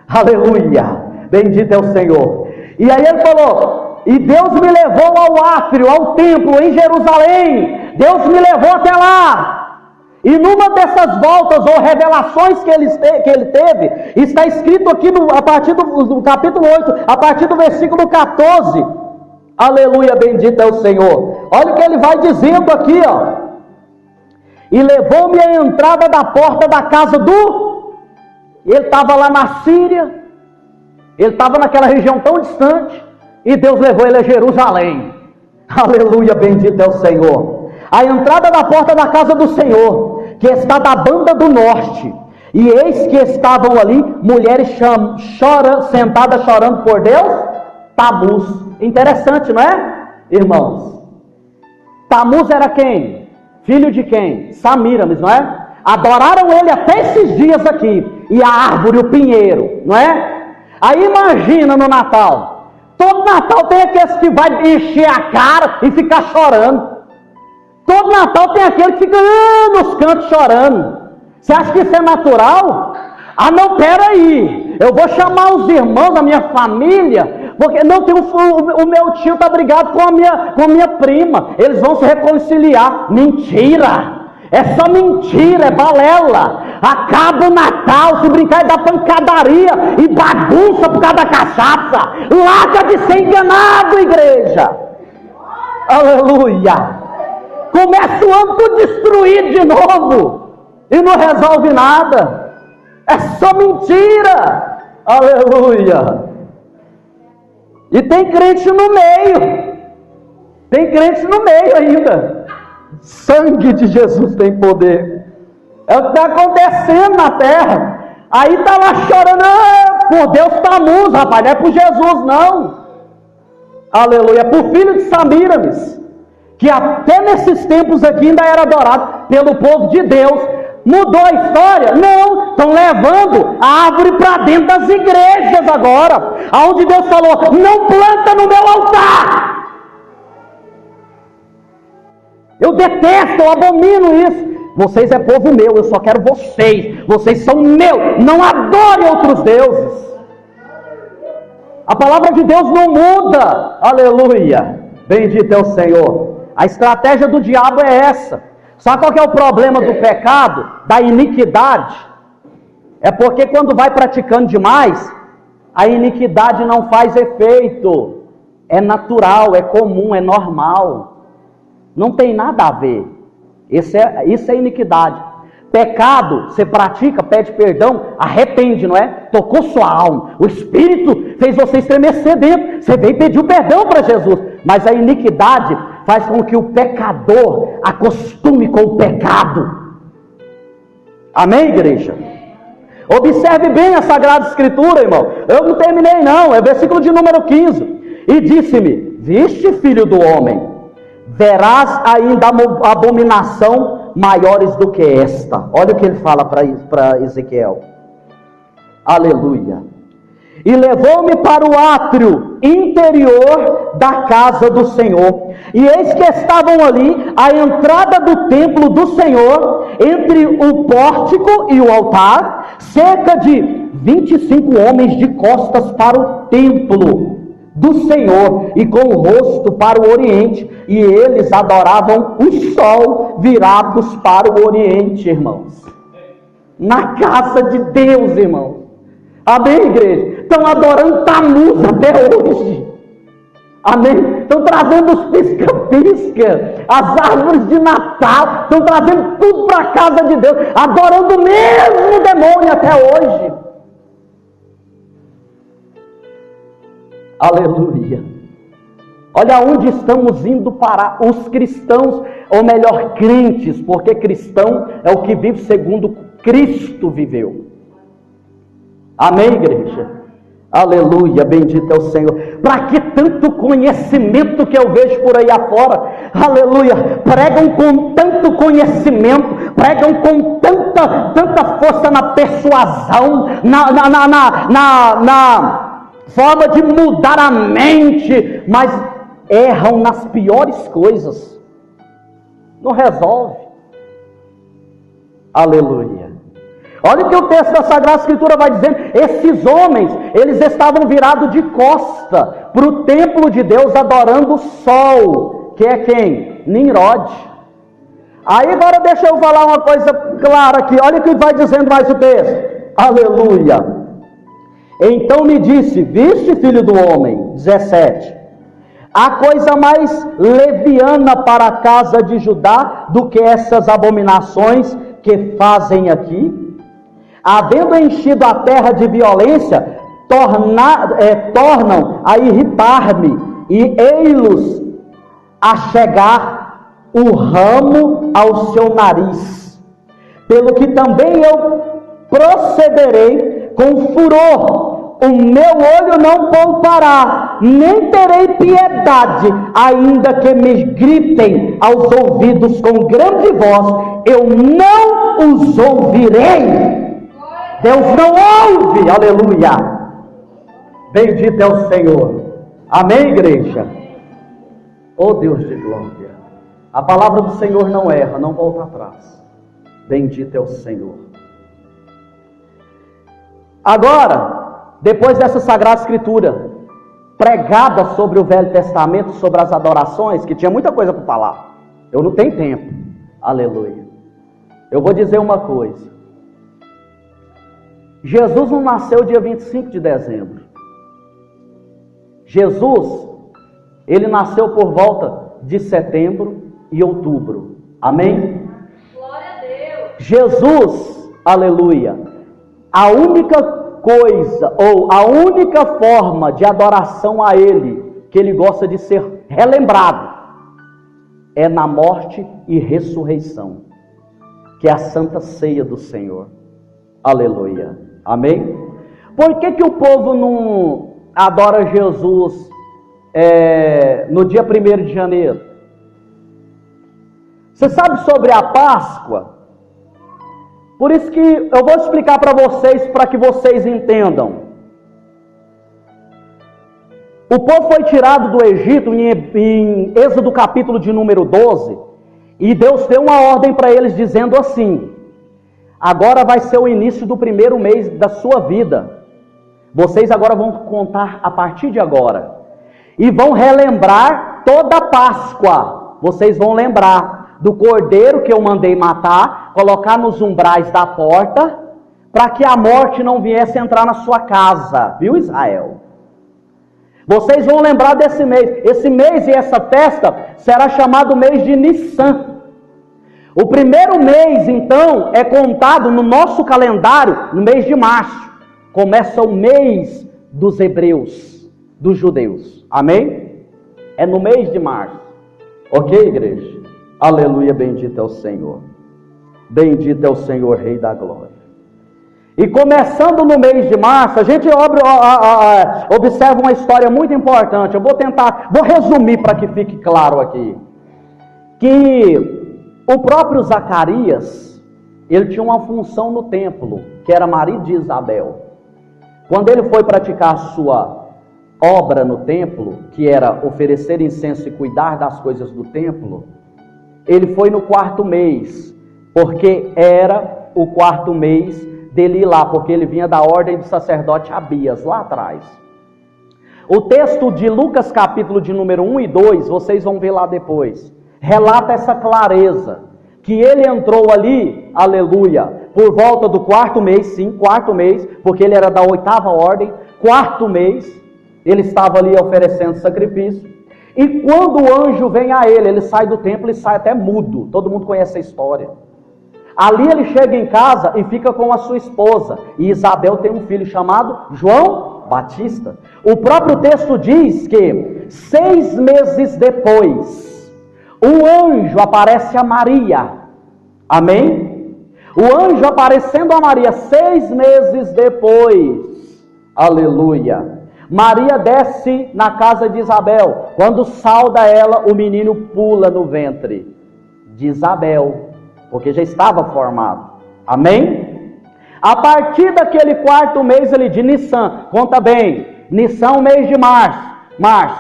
aleluia, bendito é o Senhor. E aí ele falou, e Deus me levou ao átrio, ao templo em Jerusalém. Deus me levou até lá. E numa dessas voltas ou revelações que ele teve, está escrito aqui a partir do capítulo 8, a partir do versículo 14. Aleluia, bendito é o Senhor. Olha o que ele vai dizendo aqui, ó. E levou-me à entrada da porta da casa do... Ele estava lá na Síria, ele estava naquela região tão distante, e Deus levou ele a Jerusalém. Aleluia, bendito é o Senhor. A entrada da porta da casa do Senhor, que está da banda do norte. E eis que estavam ali mulheres sentadas chorando por Deus, Tamuz. Interessante, não é, irmãos? Tamuz era quem? Filho de quem? Samíramis, não é? Adoraram ele até esses dias aqui. E a árvore, o pinheiro, não é? Aí imagina no Natal. Todo Natal tem aqueles que vai encher a cara e ficar chorando. Todo Natal tem aquele que fica nos cantos chorando. Você acha que isso é natural? Ah, não, peraí. Eu vou chamar os irmãos da minha família, porque não tem o meu tio está brigado com a minha prima. Eles vão se reconciliar. Mentira! É só mentira, é balela. Acaba o Natal, se brincar e dá pancadaria e bagunça por causa da cachaça. Larga de ser enganado, igreja. Aleluia. Começa o ano tudo destruído de novo e não resolve nada. É só mentira. Aleluia. E tem crente no meio. Tem crente no meio ainda. Sangue de Jesus tem poder. É o que está acontecendo na terra. Aí está lá chorando, por Deus Tamuz, rapaz, não é por Jesus não. Aleluia, é por filho de Samíramis, que até nesses tempos aqui ainda era adorado pelo povo de Deus. Mudou a história? Não, estão levando a árvore para dentro das igrejas agora, aonde Deus falou, não planta no meu altar. Eu detesto, eu abomino isso. Vocês é povo meu, eu só quero vocês. Vocês são meus. Não adorem outros deuses. A palavra de Deus não muda. Aleluia. Bendito é o Senhor. A estratégia do diabo é essa. Sabe qual que é o problema do pecado? Da iniquidade? É porque quando vai praticando demais, a iniquidade não faz efeito. É natural, é comum, é normal. Não tem nada a ver. Isso é iniquidade. Pecado, você pratica, pede perdão, arrepende, não é? Tocou sua alma. O Espírito fez você estremecer dentro. Você veio e pediu perdão para Jesus. Mas a iniquidade faz com que o pecador acostume com o pecado. Amém, igreja? Observe bem a Sagrada Escritura, irmão. Eu não terminei não, é versículo de número 15. E disse-me, viste, filho do homem, verás ainda abominação maiores do que esta. Olha o que ele fala para Ezequiel. Aleluia. E levou-me para o átrio interior da casa do Senhor. E eis que estavam ali à entrada do templo do Senhor, entre o pórtico e o altar, cerca de 25 homens de costas para o templo do Senhor e com o rosto para o oriente. E eles adoravam o sol virados para o oriente, irmãos. Na casa de Deus, irmãos. Amém, igreja? Estão adorando Tammuz até hoje. Amém? Estão trazendo os pisca-pisca, as árvores de Natal, estão trazendo tudo para a casa de Deus, adorando o mesmo demônio até hoje. Aleluia. Olha onde estamos indo parar, os cristãos, ou melhor, crentes, porque cristão é o que vive segundo Cristo viveu. Amém, igreja? Aleluia, bendito é o Senhor. Para que tanto conhecimento que eu vejo por aí afora? Aleluia, pregam com tanto conhecimento, pregam com tanta força na persuasão, na forma de mudar a mente, mas erram nas piores coisas. Não resolve. Aleluia. Olha o que o texto da Sagrada Escritura vai dizendo. Esses homens, eles estavam virados de costa para o templo de Deus, adorando o sol, que é quem? Nimrod. Aí agora deixa eu falar uma coisa clara aqui. Olha o que vai dizendo mais o texto. Aleluia. Então me disse, viste, filho do homem, 17, há coisa mais leviana para a casa de Judá do que essas abominações que fazem aqui? Havendo enchido a terra de violência, tornam a irritar-me, e ei-los a chegar o ramo ao seu nariz. Pelo que também eu procederei com furor, o meu olho não poupará, nem terei piedade, ainda que me gritem aos ouvidos com grande voz, eu não os ouvirei. Deus não ouve, aleluia. Bendito é o Senhor. Amém, igreja? Oh Deus de glória. A palavra do Senhor não erra, não volta atrás. Bendito é o Senhor. Agora, depois dessa Sagrada Escritura pregada sobre o Velho Testamento, sobre as adorações, que tinha muita coisa para falar, eu não tenho tempo, aleluia. Eu vou dizer uma coisa. Jesus não nasceu dia 25 de dezembro. Jesus, ele nasceu por volta de setembro e outubro. Amém? Glória a Deus. Jesus, aleluia, a única coisa, ou a única forma de adoração a Ele, que Ele gosta de ser relembrado, é na morte e ressurreição, que é a Santa Ceia do Senhor. Aleluia. Amém? Por que o povo não adora Jesus no dia 1º de janeiro? Você sabe sobre a Páscoa? Por isso que eu vou explicar para vocês, para que vocês entendam. O povo foi tirado do Egito em Êxodo capítulo de número 12, e Deus deu uma ordem para eles dizendo assim: agora vai ser o início do primeiro mês da sua vida. Vocês agora vão contar a partir de agora. E vão relembrar toda a Páscoa. Vocês vão lembrar do cordeiro que eu mandei matar, colocar nos umbrais da porta, para que a morte não viesse entrar na sua casa. Viu, Israel? Vocês vão lembrar desse mês. Esse mês e essa festa será chamado mês de Nissan. O primeiro mês, então, é contado no nosso calendário no mês de março. Começa o mês dos hebreus, dos judeus. Amém? É no mês de março. Ok, igreja? Aleluia, bendito é o Senhor. Bendito é o Senhor, Rei da Glória. E começando no mês de março, a gente observa uma história muito importante. Eu vou resumir para que fique claro aqui. Que o próprio Zacarias, ele tinha uma função no templo, que era marido de Isabel. Quando ele foi praticar sua obra no templo, que era oferecer incenso e cuidar das coisas do templo, ele foi no 4º mês, porque era o 4º mês dele ir lá, porque ele vinha da ordem do sacerdote Abias, lá atrás. O texto de Lucas, capítulo de número 1 e 2, vocês vão ver lá depois, relata essa clareza, que ele entrou ali, aleluia, por volta do 4º mês, sim, 4º mês, porque ele era da 8ª ordem, 4º mês, ele estava ali oferecendo sacrifício, e quando o anjo vem a ele sai do templo e sai até mudo, todo mundo conhece a história. Ali ele chega em casa e fica com a sua esposa, e Isabel tem um filho chamado João Batista. O próprio texto diz que 6 meses depois, um anjo aparece a Maria, amém? O anjo aparecendo a Maria 6 meses depois, aleluia. Maria desce na casa de Isabel, quando sauda ela, o menino pula no ventre de Isabel, porque já estava formado, amém? A partir daquele 4º mês ali de Nissan, conta bem, Nissan, mês de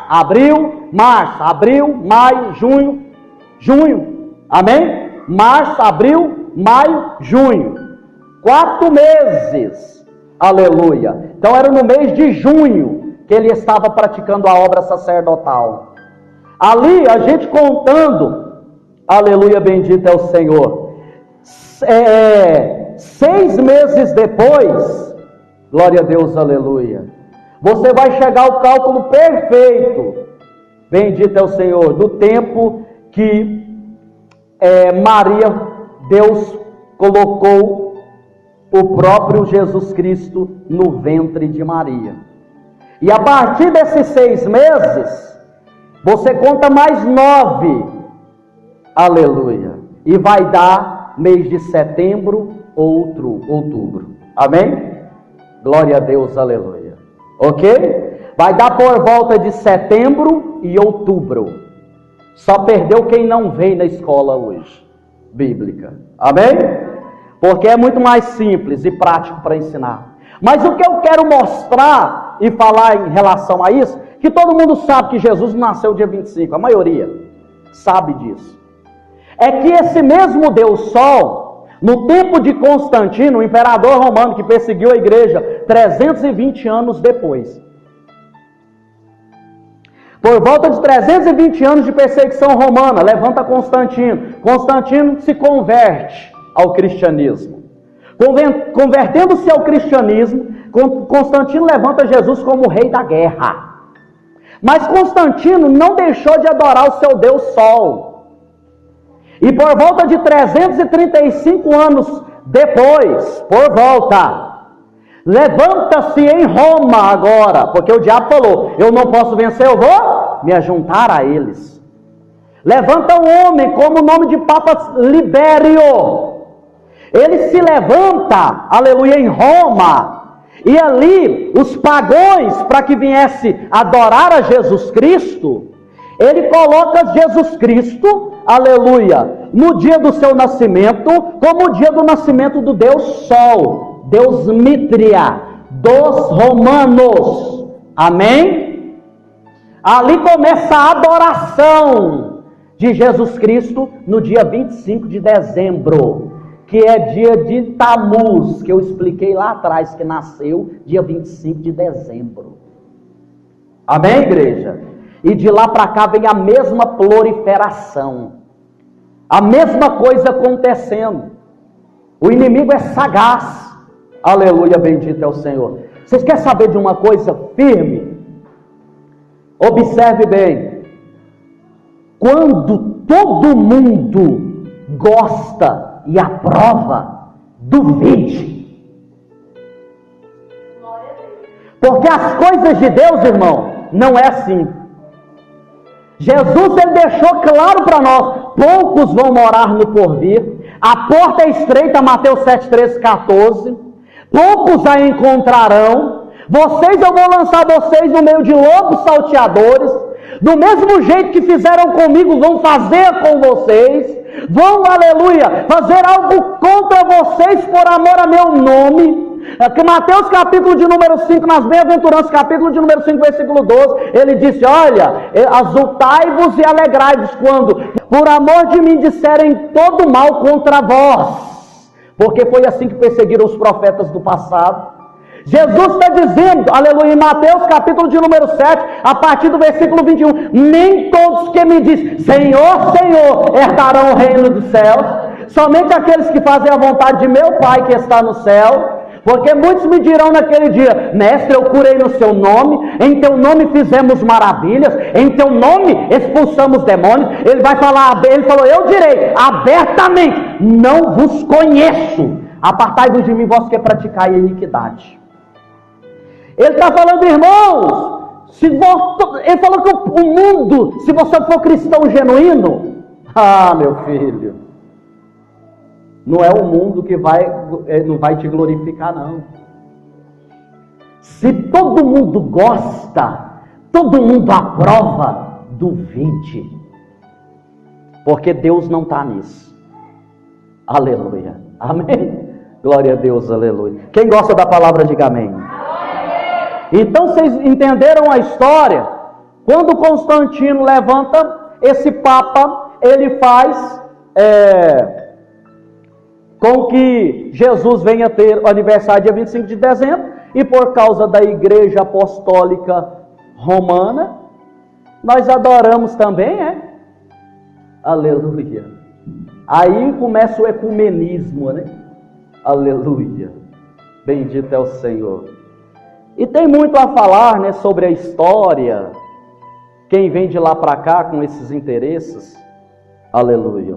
abril, maio, junho, amém? Março, abril, maio, junho, 4 meses, aleluia. Então era no mês de junho que ele estava praticando a obra sacerdotal. Ali a gente contando, aleluia, bendito é o Senhor, 6 meses depois, glória a Deus, aleluia, você vai chegar ao cálculo perfeito, bendito é o Senhor, do tempo que Maria, Deus colocou o próprio Jesus Cristo no ventre de Maria. E a partir desses 6 meses, você conta mais 9, aleluia, e vai dar mês de setembro, outubro, amém? Glória a Deus, aleluia, ok? Vai dar por volta de setembro e outubro. Só perdeu quem não veio na escola hoje, bíblica, amém? Porque é muito mais simples e prático para ensinar. Mas o que eu quero mostrar e falar em relação a isso, que todo mundo sabe que Jesus nasceu dia 25, a maioria sabe disso, é que esse mesmo Deus Sol, no tempo de Constantino, o imperador romano que perseguiu a igreja 320 anos depois, por volta de 320 anos de perseguição romana, levanta Constantino. Constantino se converte ao cristianismo. Convertendo-se ao cristianismo, Constantino levanta Jesus como rei da guerra. Mas Constantino não deixou de adorar o seu Deus Sol. E por volta de 335 anos depois, levanta-se em Roma agora, porque o diabo falou, eu não posso vencer, eu vou me ajuntar a eles. Levanta um homem como o nome de Papa Libério. Ele se levanta, aleluia, em Roma, e ali os pagãos, para que viesse adorar a Jesus Cristo, ele coloca Jesus Cristo, aleluia, no dia do seu nascimento, como o dia do nascimento do Deus Sol, Deus Mítria, dos romanos, amém? Ali começa a adoração de Jesus Cristo no dia 25 de dezembro, que é dia de Tamuz, que eu expliquei lá atrás, que nasceu dia 25 de dezembro. Amém, igreja? E de lá para cá vem a mesma proliferação, a mesma coisa acontecendo. O inimigo é sagaz, aleluia, bendito é o Senhor. Vocês querem saber de uma coisa firme? Observe bem. Quando todo mundo gosta e aprova, duvide. Porque as coisas de Deus, irmão, não é assim. Jesus, ele deixou claro para nós, poucos vão morar no porvir, a porta é estreita, Mateus 7, 13, 14, poucos a encontrarão, eu vou lançar vocês no meio de lobos salteadores, do mesmo jeito que fizeram comigo, vão fazer com vocês, vão, aleluia, fazer algo contra vocês por amor a meu nome, Que Mateus capítulo de número 5, nas bem-aventuranças, capítulo de número 5, versículo 12, ele disse: olha, exultai-vos e alegrai-vos quando, por amor de mim, disserem todo mal contra vós, porque foi assim que perseguiram os profetas do passado. Jesus está dizendo, aleluia, em Mateus capítulo de número 7, a partir do versículo 21, nem todos que me dizem Senhor, Senhor, herdarão o reino dos céus, somente aqueles que fazem a vontade de meu Pai que está no céu. Porque muitos me dirão naquele dia: mestre, eu curei no seu nome, em teu nome fizemos maravilhas, em teu nome expulsamos demônios. Ele vai falar, ele falou, eu direi abertamente, não vos conheço, apartai-vos de mim, vós que praticai a iniquidade. Ele está falando, irmãos, ele falou que o mundo, se você for cristão genuíno, meu filho, não é o mundo que não vai te glorificar, não. Se todo mundo gosta, todo mundo aprova, duvide. Porque Deus não está nisso. Aleluia. Amém? Glória a Deus, aleluia. Quem gosta da palavra, diga amém. Então vocês entenderam a história? Quando Constantino levanta esse Papa, ele faz com que Jesus venha ter o aniversário dia 25 de dezembro, e por causa da Igreja Apostólica Romana, nós adoramos também, Aleluia. Aí começa o ecumenismo, né? Aleluia. Bendito é o Senhor. E tem muito a falar, né, sobre a história, quem vem de lá para cá com esses interesses. Aleluia.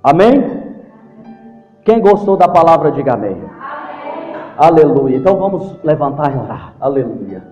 Amém? Quem gostou da palavra, diga amém. Amém. Aleluia. Então vamos levantar e orar. Aleluia.